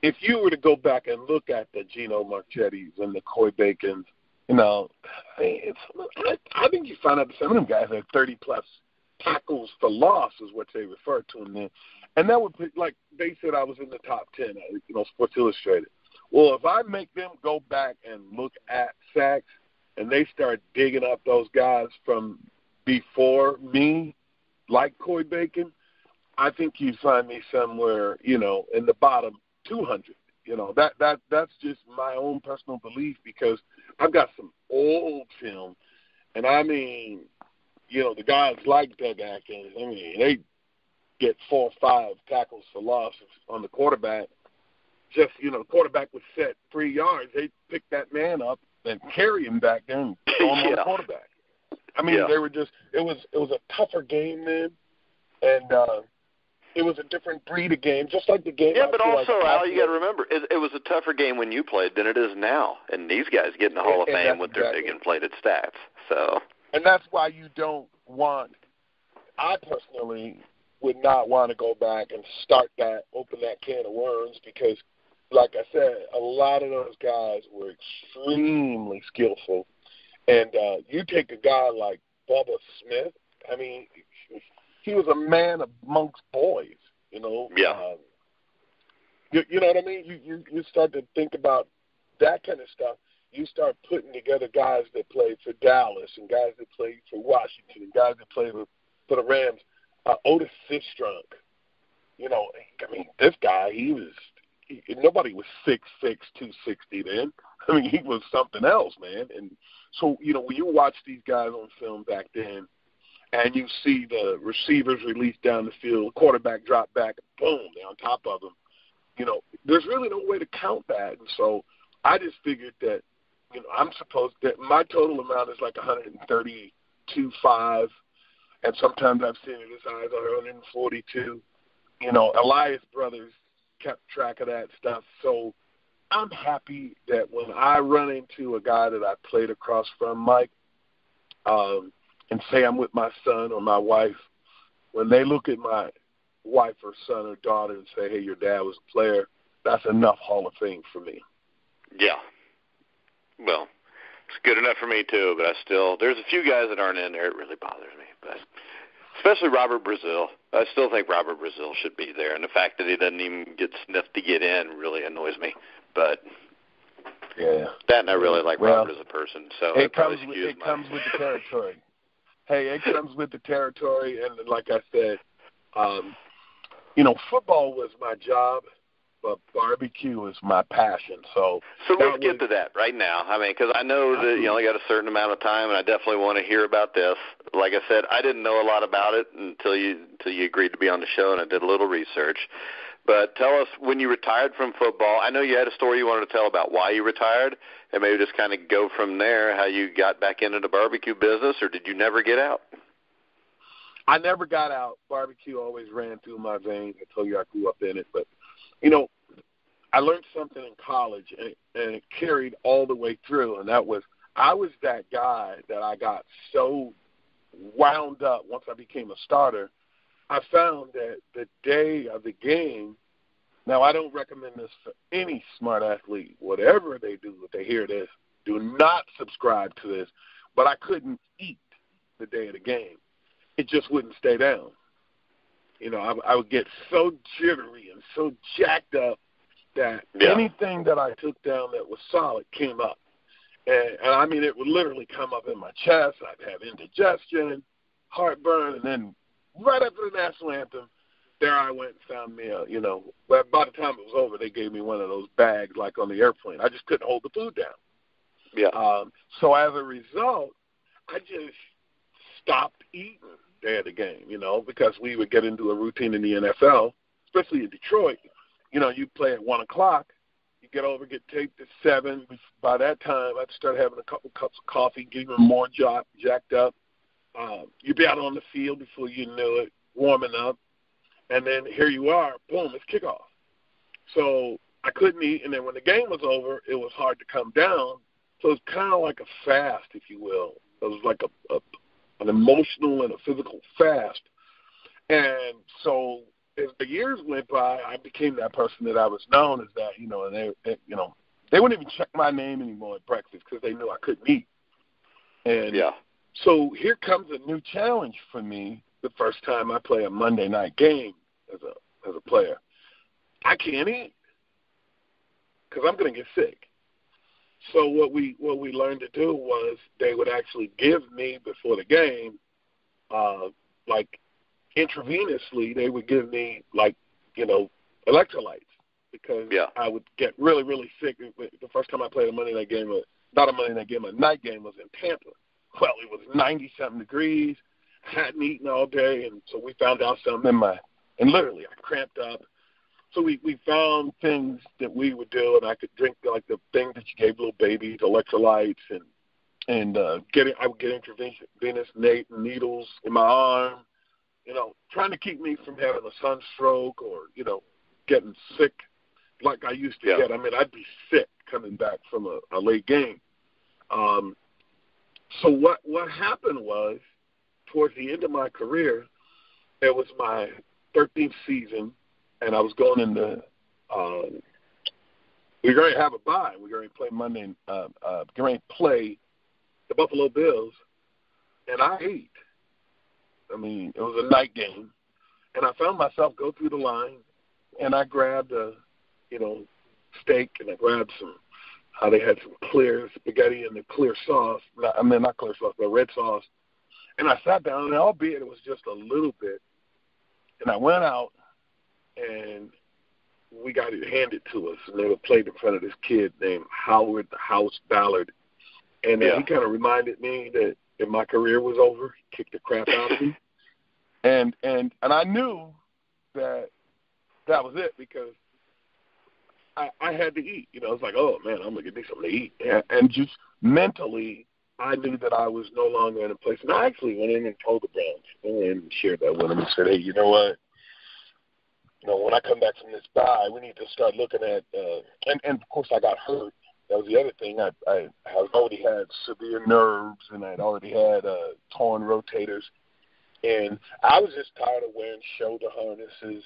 If you were to go back and look at the Gino Marchettis and the Coy Bacons, I think you find out that some of them guys had 30-plus tackles for loss is what they refer to them then. And that would be, like they said, I was in the top 10, Sports Illustrated. Well, if I make them go back and look at sacks and they start digging up those guys from before me, like Coy Bacon, I think you find me somewhere, in the bottom 200. That's just my own personal belief because I've got some old film. And, I mean, the guys like Doug Atkins, they get 4 or 5 tackles for loss on the quarterback. Just, the quarterback was set 3 yards. They pick that man up and carry him back there and throw him on the quarterback. They were just – it was a tougher game then. And it was a different breed of game, just like the game. Yeah, but also, Al, you got to remember, it was a tougher game when you played than it is now. And these guys get in the Hall of Fame with their big inflated stats. So. And that's why you don't want – I personally would not want to go back and open that can of worms because, like I said, a lot of those guys were extremely skillful. And you take a guy like Bubba Smith, he was a man amongst boys, Yeah. You know what I mean? You start to think about that kind of stuff. You start putting together guys that played for Dallas and guys that played for Washington and guys that played for the Rams. Otis Sistrunk, this guy, nobody was 6'6", 260 then. He was something else, man. And so, when you watch these guys on film back then, and you see the receivers release down the field, quarterback drop back, boom, they're on top of them. There's really no way to count that. And so I just figured that, I'm supposed that my total amount is like 132.5, and sometimes I've seen it as high as 142. Elias Brothers kept track of that stuff. So I'm happy that when I run into a guy that I played across from, Mike, and say I'm with my son or my wife, when they look at my wife or son or daughter and say, hey, your dad was a player, that's enough Hall of Fame for me. Yeah. Well, it's good enough for me, too, but there's a few guys that aren't in there. It really bothers me. But especially Robert Brazile. I still think Robert Brazile should be there, and the fact that he doesn't even get sniffed to get in really annoys me. But yeah, that and I really like Robert as a person. So it comes with the territory. Hey, it comes with the territory, and like I said, football was my job, but barbecue is my passion. So let's get to that right now. Because I know that you only got a certain amount of time, and I definitely want to hear about this. Like I said, I didn't know a lot about it until you agreed to be on the show, and I did a little research. But tell us, when you retired from football, I know you had a story you wanted to tell about why you retired, and maybe just kind of go from there, how you got back into the barbecue business, or did you never get out? I never got out. Barbecue always ran through my veins. I told you I grew up in it. But, I learned something in college, and it carried all the way through, and that was I was that guy that I got so wound up once I became a starter. I found that the day of the game, now I don't recommend this for any smart athlete, whatever they do, if they hear this, do not subscribe to this, but I couldn't eat the day of the game. It just wouldn't stay down. I would get so jittery and so jacked up that anything that I took down that was solid came up. And it would literally come up in my chest. I'd have indigestion, heartburn, and then right after the national anthem, there I went and found me by the time it was over, they gave me one of those bags like on the airplane. I just couldn't hold the food down. Yeah. So as a result, I just stopped eating day of the game, because we would get into a routine in the NFL, especially in Detroit. You play at 1 o'clock, you get over, get taped at 7. By that time, I'd start having a couple cups of coffee, get even more jacked up. You'd be out on the field before you knew it, warming up, and then here you are, boom, it's kickoff. So I couldn't eat, and then when the game was over, it was hard to come down. So it was kind of like a fast, if you will. It was like an emotional and a physical fast. And so as the years went by, I became that person that I was known as that, and they wouldn't even check my name anymore at breakfast because they knew I couldn't eat. And so here comes a new challenge for me the first time I play a Monday night game as a player. I can't eat. because I'm going to get sick. So what we learned to do was they would actually give me before the game, like intravenously, they would give me electrolytes because I would get really, really sick. The first time I played a Monday night game, not a Monday night game, a night game was in Tampa. Well, it was 90-something degrees. I hadn't eaten all day, and so we found out something and literally I cramped up. So we found things that we would do, and I could drink like the thing that you gave little babies, electrolytes, and I would get intravenous needles in my arm, trying to keep me from having a sunstroke or, getting sick like I used to get. I mean, I'd be sick coming back from a late game. So what happened was, towards the end of my career, it was my 13th season, and I was going into we were going to have a bye. We were going to play Monday, going to play the Buffalo Bills, and I ate. I mean, it was a night game, and I found myself go through the line, and I grabbed a, steak, and I grabbed they had some clear spaghetti and the clear sauce. Not clear sauce, but red sauce. And I sat down, and albeit it was just a little bit, and I went out, and we got it handed to us, and they were played in front of this kid named Howard the House Ballard. And he kind of reminded me that if my career was over, he kicked the crap out of me. And I knew that was it because I had to eat. It's like, oh, man, I'm going to get something to eat. And just mentally, I knew that I was no longer in a place. And I actually went in and told the Browns and shared that with them and said, hey, you know what? When I come back from this bye, we need to start looking at and of course, I got hurt. That was the other thing. I already had severe nerves, and I'd already had torn rotators. And I was just tired of wearing shoulder harnesses,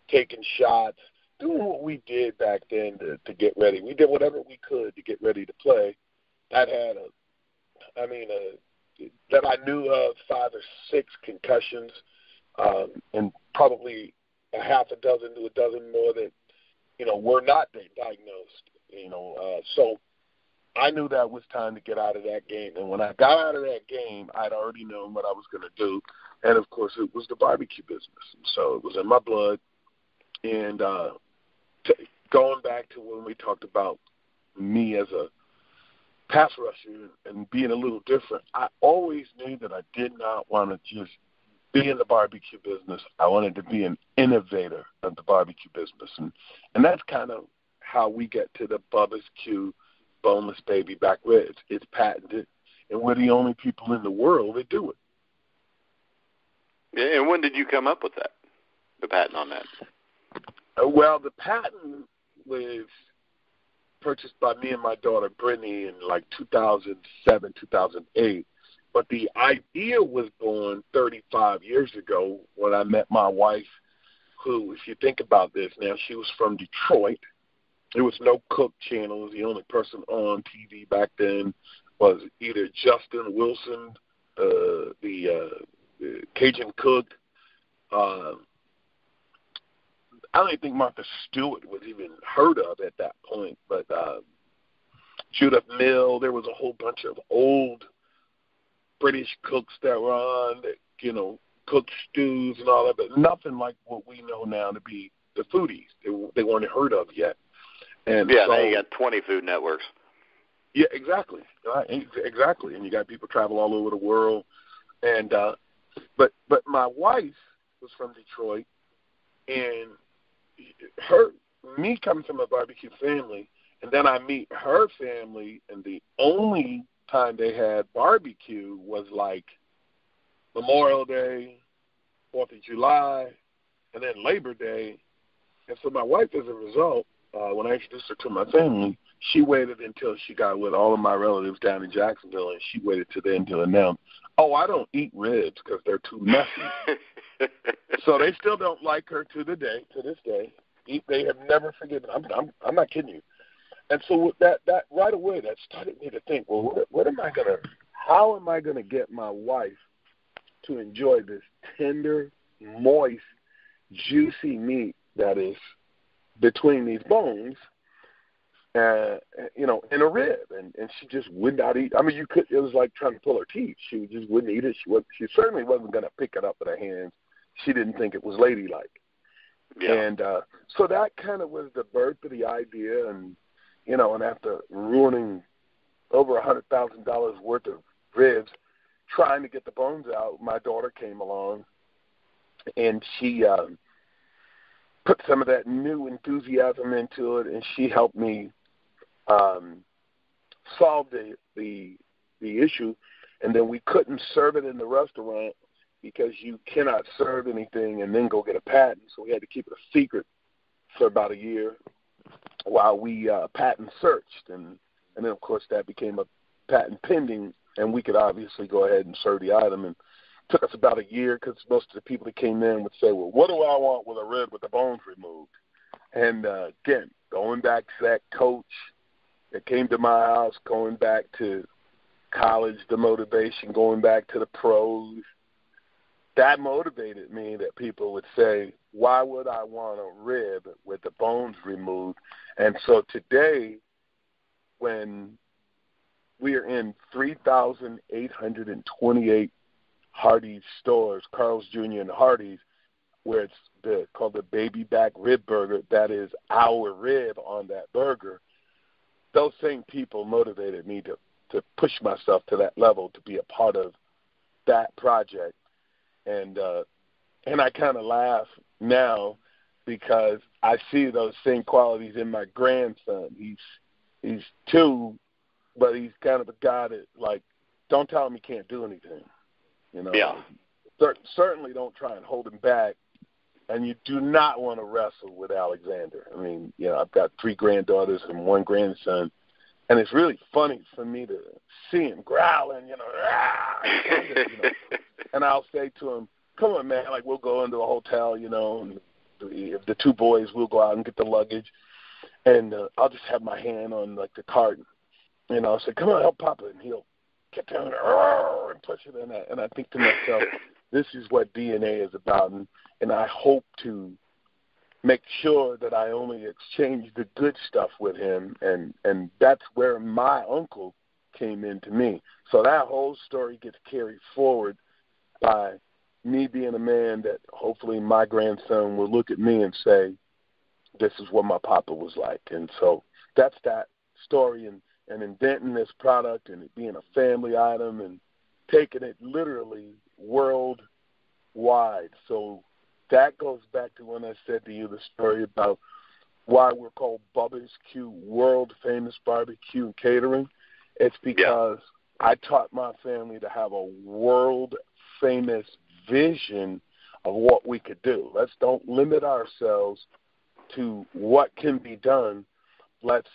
taking shots, doing what we did back then to get ready. We did whatever we could to get ready to play. I'd had that I knew of 5 or 6 concussions, and probably a half a dozen to a dozen more that, were not diagnosed, so I knew that it was time to get out of that game. And when I got out of that game, I'd already known what I was going to do. And, of course, it was the barbecue business. So it was in my blood. And going back to when we talked about me as a pass rusher and being a little different, I always knew that I did not want to just be in the barbecue business. I wanted to be an innovator of the barbecue business. And that's kind of how we get to the Bubba's Q boneless baby back ribs. It's patented, and we're the only people in the world that do it. Yeah, and when did you come up with that, the patent on that? Well, the patent was purchased by me and my daughter, Brittany, in like 2007, 2008. But the idea was born 35 years ago when I met my wife, who, if you think about this now, she was from Detroit. There was no Cook channel. The only person on TV back then was either Justin Wilson, the Cajun Cook. I don't even think Martha Stewart was even heard of at that point. But Judith Mill, there was a whole bunch of old British cooks that were on, that, cooked stews and all that, but nothing like what we know now to be the foodies. They weren't heard of yet. And so, now you got 20 food networks. Yeah, exactly. Exactly. And you got people travel all over the world. And but my wife was from Detroit, and me coming from a barbecue family, and then I meet her family, and the only time they had barbecue was like Memorial Day, 4th of July, and then Labor Day. And so my wife, as a result, when I introduced her to my family, she waited until she got with all of my relatives down in Jacksonville, and she waited till then to announce, oh, I don't eat ribs because they're too messy. So they still don't like her to this day. They have never forgiven. I'm not kidding you. And so that right away, that started me to think, well, how am I going to get my wife to enjoy this tender, moist, juicy meat that is between these bones in a rib, and she just would not eat. I mean, it was like trying to pull her teeth. She just wouldn't eat it. She certainly wasn't going to pick it up with her hands. She didn't think it was ladylike. Yeah. And so that kind of was the birth of the idea, and after ruining over $100,000 worth of ribs, trying to get the bones out, my daughter came along, and she put some of that new enthusiasm into it, and she helped me solve the issue. And then we couldn't serve it in the restaurant because you cannot serve anything and then go get a patent. So we had to keep it a secret for about a year while we patent searched. And then, of course, that became a patent pending, and we could obviously go ahead and serve the item. And it took us about a year because most of the people that came in would say, well, what do I want with a rib with the bones removed? And, again, going back to that coach that came to my house, going back to college, the motivation, going back to the pros, that motivated me, that people would say, why would I want a rib with the bones removed? And so today, when we are in 3,828 Hardee's stores, Carl's Jr. and Hardee's, where it's called the baby back rib burger, that is our rib on that burger, those same people motivated me to push myself to that level, to be a part of that project. And I kind of laugh now because I see those same qualities in my grandson. He's 2, but he's kind of a guy that, like, don't tell him he can't do anything. Yeah. Certainly don't try and hold him back. And you do not want to wrestle with Alexander. I mean, I've got 3 granddaughters and 1 grandson, and it's really funny for me to see him growling, and I'll say to him, come on, man, like, we'll go into a hotel, and if the 2 boys, we'll go out and get the luggage, and I'll just have my hand on, like, the carton, and I'll say, come on, help Papa, and he'll get down and push it in that. And I think to myself, this is what DNA is about, and I hope to make sure that I only exchange the good stuff with him, and that's where my uncle came into me. So that whole story gets carried forward by me being a man that hopefully my grandson will look at me and say, this is what my papa was like. And so that's that story, and inventing this product and it being a family item and taking it literally worldwide. So that goes back to when I said to you the story about why we're called Bubba's Q, World Famous Barbecue and Catering. It's because I taught my family to have a world famous vision of what we could do. Let's don't limit ourselves to what can be done. Let's,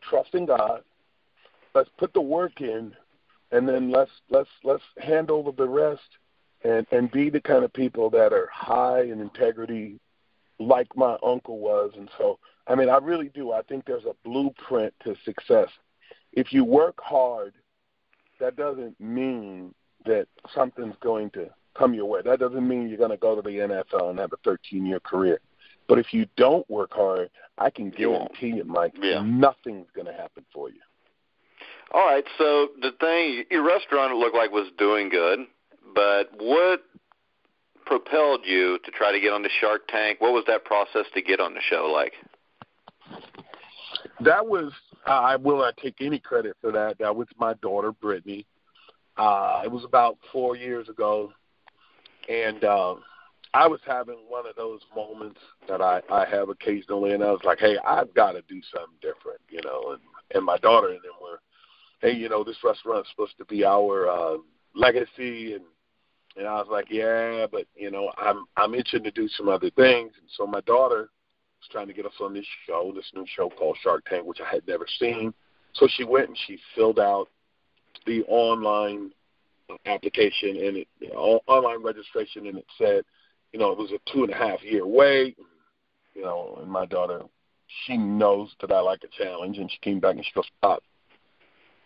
trust in God. Let's put the work in, and then let's hand over the rest and be the kind of people that are high in integrity, like my uncle was. And so, I mean, I really do. I think there's a blueprint to success. If you work hard, that doesn't mean that something's going to come your way. That doesn't mean you're going to go to the NFL and have a 13-year career. But if you don't work hard, I can guarantee you, Mike, nothing's going to happen for you. All right, so the thing, your restaurant, it looked like, was doing good, but what propelled you to try to get on the Shark Tank? What was that process to get on the show like? That was, I will not take any credit for that. That was my daughter, Brittany. It was about 4 years ago, and I was having one of those moments that I have occasionally, and I was like, hey, I've got to do something different, and my daughter and them were, hey, this restaurant's supposed to be our legacy, and I was like, yeah, but, I'm itching to do some other things. And so my daughter was trying to get us on this new show called Shark Tank, which I had never seen. So she went and she filled out the online application and online registration, and it said, it was a 2.5-year wait. And my daughter, she knows that I like a challenge, and she came back and she goes, Pop,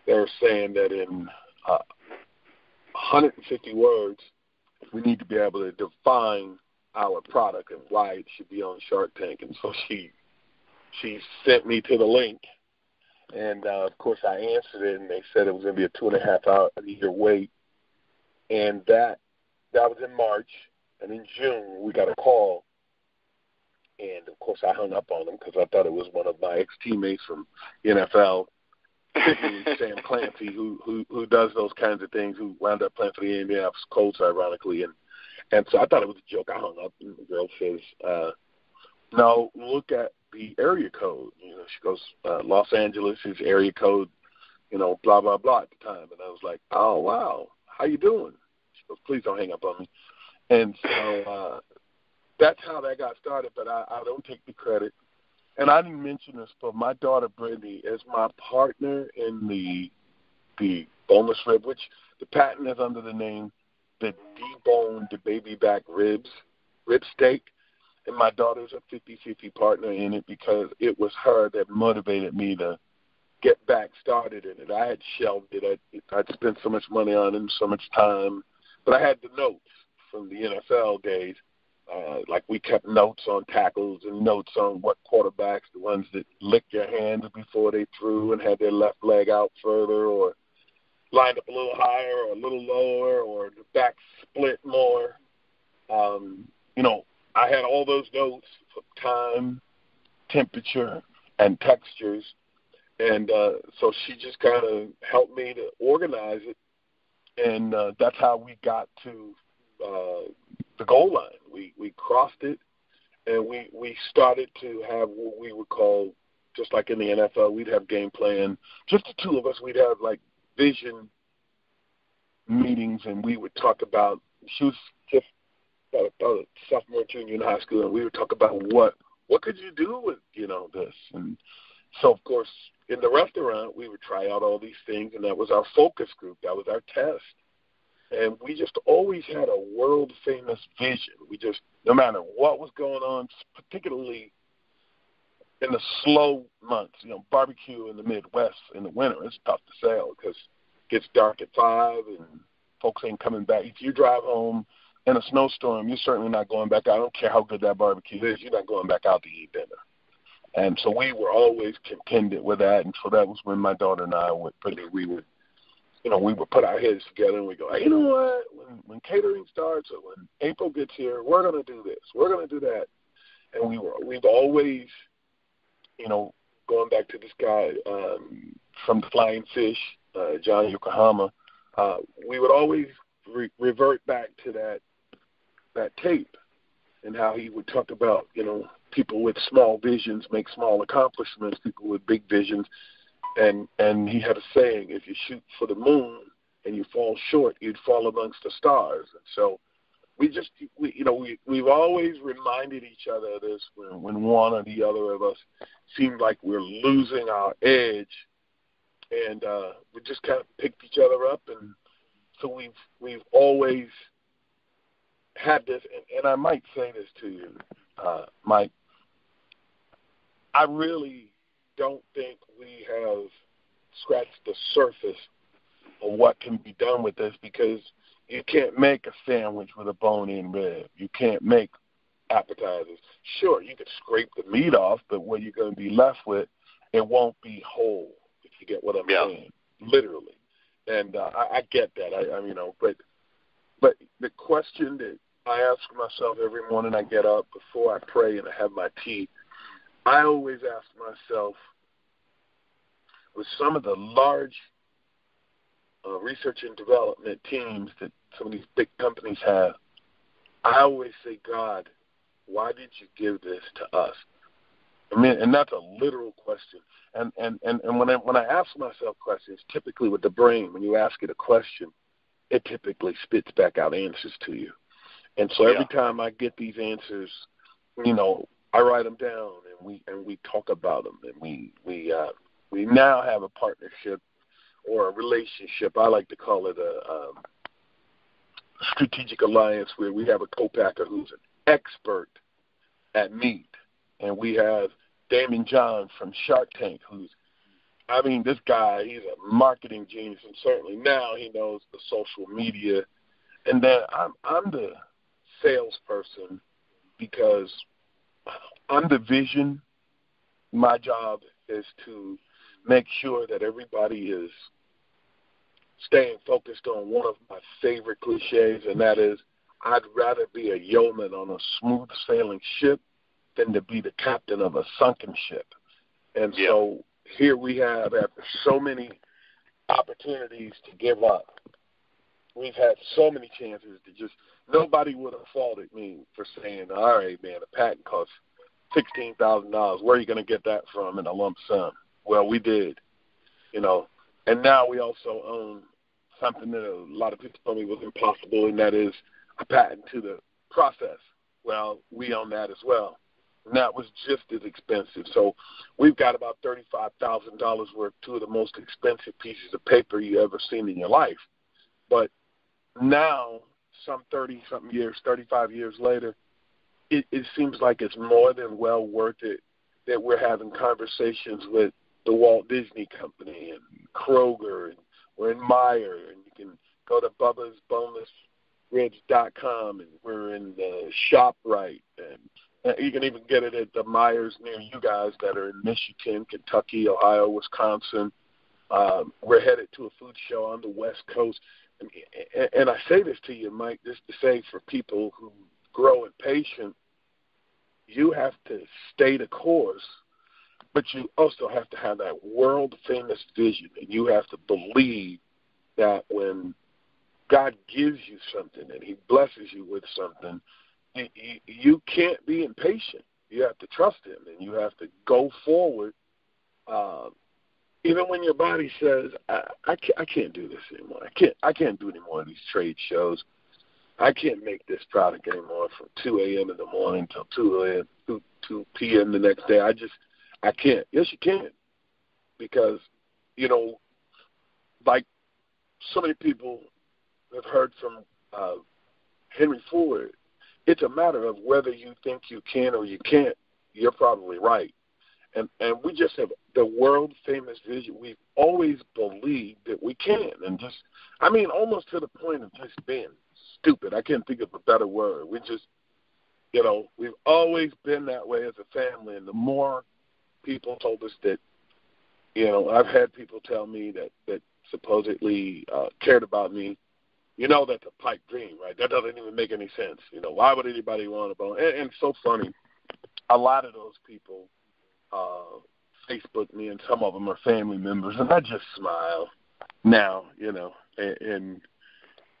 they're saying that in 150 words, we need to be able to define our product and why it should be on Shark Tank. And so she she sent me to the link, and of course I answered it, and they said it was going to be a 2.5-year wait, and that was in March, and in June we got a call, and of course I hung up on them because I thought it was one of my ex-teammates from the NFL, particularly Sam Clancy, who does those kinds of things, who wound up playing for the Indianapolis Colts, ironically, and so I thought it was a joke. I hung up, and the girl says, "No, look at the area code." You know, she goes, "Los Angeles is area code, you know, blah blah blah" at the time, and I was like, "Oh wow, how you doing?" She goes, "Please don't hang up on me," and so that's how that got started. But I don't take the credit. And I didn't mention this, but my daughter Brittany is my partner in the boneless rib, which the patent is under the name the deboned baby back rib steak. And my daughter's a 50-50 partner in it because it was her that motivated me to get back started in it. I had shelved it. I'd spent so much money on it and so much time. But I had the notes from the NFL days. Like we kept notes on tackles and notes on what quarterbacks, the ones that licked their hands before they threw and had their left leg out further or lined up a little higher or a little lower or the back split more. You know, I had all those notes for time, temperature, and textures. And so she just kind of helped me to organize it. And that's how we got to the goal line. We crossed it, and we started to have what we would call, just like in the NFL, we'd have game plan. Just the two of us, we'd have like vision meetings, and we would talk about. She was just about a sophomore, junior in high school, and we would talk about what could you do with this. And so, of course, in the restaurant, we would try out all these things, and that was our focus group. That was our test. And we just always had a world-famous vision. We just, no matter what was going on, particularly in the slow months, barbecue in the Midwest in the winter, it's tough to sell because it gets dark at 5 and folks ain't coming back. If you drive home in a snowstorm, you're certainly not going back out. I don't care how good that barbecue is. You're not going back out to eat dinner. And so we were always contended with that. And so that was when my daughter and I we would put our heads together and we go, hey, you know what? When catering starts or when April gets here, we're going to do this. We're going to do that. And we've always, going back to this guy from the Flying Fish, John Yokohama, we would always revert back to that tape and how he would talk about, people with small visions make small accomplishments, people with big visions. And he had a saying, if you shoot for the moon and you fall short, you'd fall amongst the stars. And so we've always reminded each other of this when one or the other of us seemed like we're losing our edge. And we just kind of picked each other up. And so we've always had this. And I might say this to you, Mike, I really don't think we have scratched the surface of what can be done with this, because you can't make a sandwich with a bone-in rib. You can't make appetizers. Sure, you could scrape the meat off, but what you're going to be left with, it won't be whole, if you get what I'm saying, literally. And I get that. But the question that I ask myself every morning I get up before I pray and I have my tea, I always ask myself, with some of the large research and development teams that some of these big companies have, I always say, God, why did you give this to us? And that's a literal question. And when I ask myself questions, typically with the brain, when you ask it a question, it typically spits back out answers to you. And so every time I get these answers, I write them down and we talk about them, and we now have a partnership or a relationship. I like to call it a strategic alliance, where we have a co-packer who's an expert at meat, and we have Damon John from Shark Tank, this guy, he's a marketing genius, and certainly now he knows the social media. And then I'm the salesperson, because I'm the vision my job is to make sure that everybody is staying focused on one of my favorite cliches, and that is, I'd rather be a yeoman on a smooth sailing ship than to be the captain of a sunken ship. And so here we have, after so many opportunities to give up, we've had so many chances to just, nobody would have faulted me for saying, all right, man, a patent costs $16,000. Where are you going to get that from in a lump sum? Well, we did, and now we also own something that a lot of people told me was impossible, and that is a patent to the process. Well, we own that as well. And that was just as expensive. So we've got about $35,000 worth, two of the most expensive pieces of paper you ever seen in your life. But now, some 30-something years, 35 years later, it seems like it's more than well worth it that we're having conversations with the Walt Disney Company and Kroger, and we're in Meijer, and you can go to BubbasBonelessRibs.com, and we're in ShopRite, and you can even get it at the Meijers near you guys that are in Michigan, Kentucky, Ohio, Wisconsin. We're headed to a food show on the West Coast. And I say this to you, Mike, just to say for people who grow impatient, you have to stay the course, but you also have to have that world-famous vision, and you have to believe that when God gives you something and he blesses you with something, you can't be impatient. You have to trust him, and you have to go forward, even when your body says, I can't do this anymore. I can't do any more of these trade shows. I can't make this product anymore from 2 a.m. in the morning till 2 p.m. the next day. I can't. Yes, you can. Because, like so many people have heard from Henry Ford, it's a matter of whether you think you can or you can't. You're probably right. And we just have the world-famous vision. We've always believed that we can. And almost to the point of just being stupid. I can't think of a better word. We just, we've always been that way as a family. And the more people told us that, I've had people tell me that supposedly cared about me. That's a pipe dream, right? That doesn't even make any sense. Why would anybody want to bone? And it's so funny. A lot of those people Facebook me, and some of them are family members, and I just smile now, and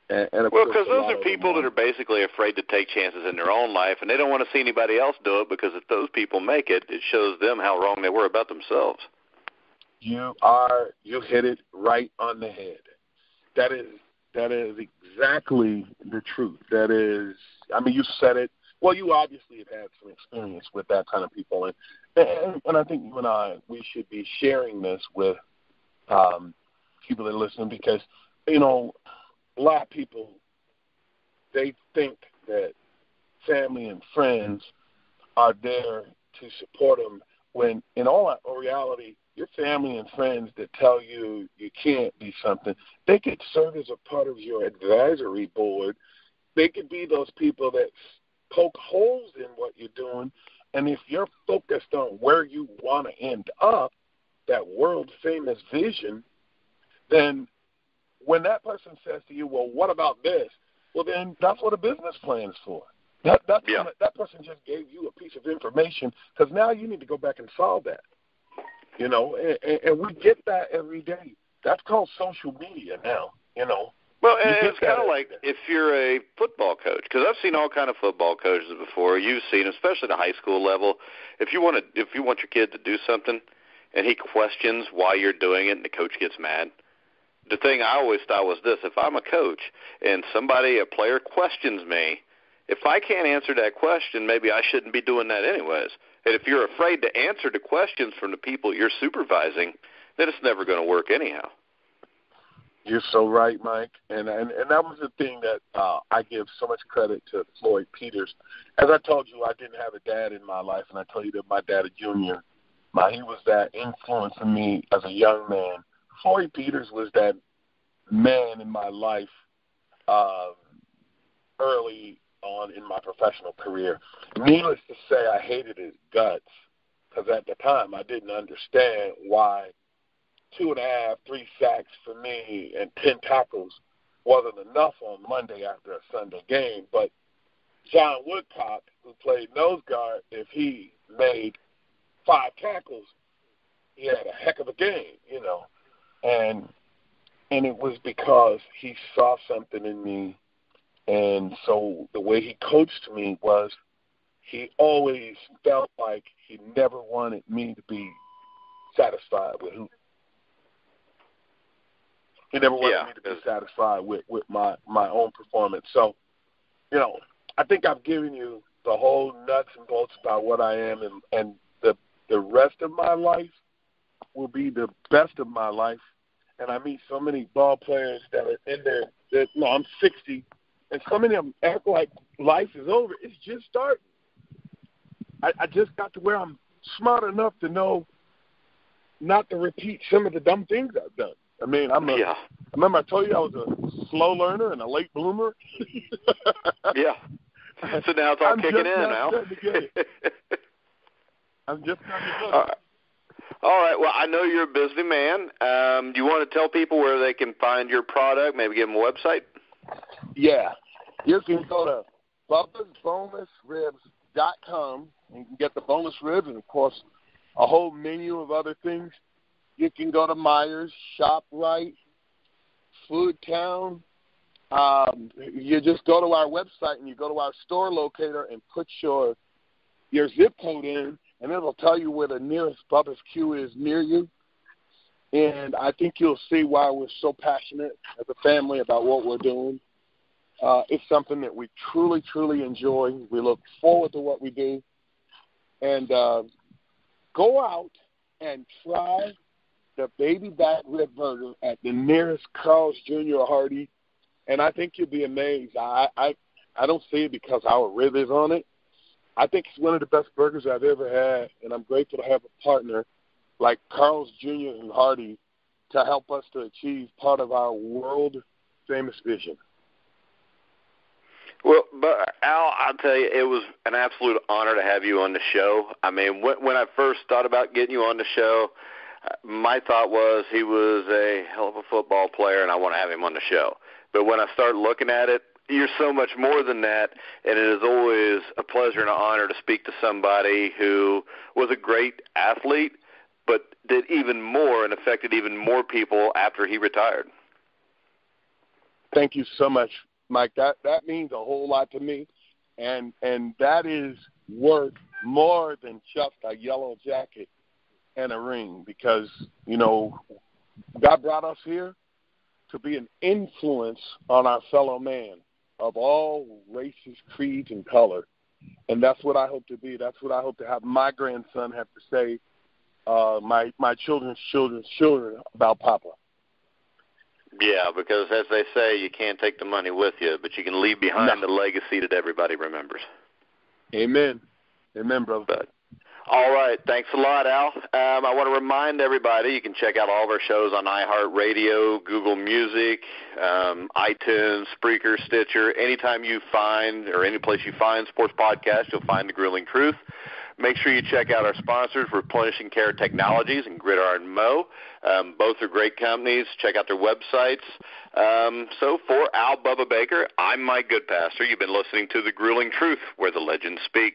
well, because those are people that are basically afraid to take chances in their own life, and they don't want to see anybody else do it, because if those people make it, it shows them how wrong they were about themselves. You hit it right on the head. That is exactly the truth. That is, you said it. Well, you obviously have had some experience with that kind of people, and I think you and we should be sharing this with people that are listening, because, a lot of people, they think that family and friends are there to support them, when in all reality, your family and friends that tell you you can't be something, they could serve as a part of your advisory board. They could be those people that poke holes in what you're doing, and if you're focused on where you want to end up, that world-famous vision, then when that person says to you, well, what about this? Well, then that's what a business plan is for. That person just gave you a piece of information, because now you need to go back and solve that. And we get that every day. That's called social media now, Well, and it's kind of like if you're a football coach, because I've seen all kind of football coaches before. You've seen, especially the high school level, if you want your kid to do something, and he questions why you're doing it, and the coach gets mad. The thing I always thought was this: if I'm a coach and a player questions me, if I can't answer that question, maybe I shouldn't be doing that anyways. And if you're afraid to answer the questions from the people you're supervising, then it's never going to work anyhow. You're so right, Mike. And that was the thing that I give so much credit to Floyd Peters. As I told you, I didn't have a dad in my life, and I told you that my dad, a junior, he was that influence in me as a young man. Floyd Peters was that man in my life early on in my professional career. Needless to say, I hated his guts. because at the time I didn't understand why 2.5, 3 sacks for me and 10 tackles wasn't enough on Monday after a Sunday game. But John Woodcock, who played nose guard, if he made 5 tackles, he had a heck of a game, you know. And it was because he saw something in me. And so the way he coached me was he always felt like he never wanted me to be satisfied with who. He never wanted me to be satisfied with my own performance. So, you know, I think I've given you the whole nuts and bolts about what I am, and the rest of my life will be the best of my life. And I meet so many ball players that are in there. I'm 60, and so many of them act like life is over. It's just starting. I just got to where I'm smart enough to know not to repeat some of the dumb things I've done. I mean, remember I told you I was a slow learner and a late bloomer? Yeah. So now it's all kicking in, Al. I'm just kind of good. All right. Well, I know you're a busy man. Do you want to tell people where they can find your product, maybe give them a website? Yeah. You can go to BubbasBonelessRibs.com and you can get the boneless ribs and, of course, a whole menu of other things. You can go to Myers, ShopRite, Foodtown. You just go to our website and you go to our store locator and put your zip code in, and it will tell you where the nearest Bubba's Q is near you. And I think you'll see why we're so passionate as a family about what we're doing. It's something that we truly, truly enjoy. We look forward to what we do. And go out and try the baby back rib burger at the nearest Carl's Jr. or Hardy, and I think you'll be amazed. I don't say it because our rib is on it. I think it's one of the best burgers I've ever had, and I'm grateful to have a partner like Carl's Jr. and Hardy to help us to achieve part of our world famous vision. Well, but Al, I'll tell you, it was an absolute honor to have you on the show. I mean, when I first thought about getting you on the show, my thought was he was a hell of a football player, and I want to have him on the show. But when I started looking at it, you're so much more than that, and it is always a pleasure and an honor to speak to somebody who was a great athlete, but did even more and affected even more people after he retired. Thank you so much, Mike. That means a whole lot to me, and that is worth more than just a yellow jacket and a ring, because, you know, God brought us here to be an influence on our fellow man of all races, creeds, and color. And that's what I hope to be. That's what I hope to have my grandson have to say, my children's children about Papa. Yeah, because as they say, you can't take the money with you, but you can leave behind the legacy that everybody remembers. Amen. Amen, brother. But, all right. Thanks a lot, Al. I want to remind everybody you can check out all of our shows on iHeartRadio, Google Music, iTunes, Spreaker, Stitcher. Anytime you find, or any place you find sports podcasts, you'll find The Grueling Truth. Make sure you check out our sponsors, Replenishing Care Technologies and Gridiron Mow. Both are great companies. Check out their websites. So for Al Bubba Baker, I'm Mike Goodpaster. You've been listening to The Grueling Truth, where the legends speak.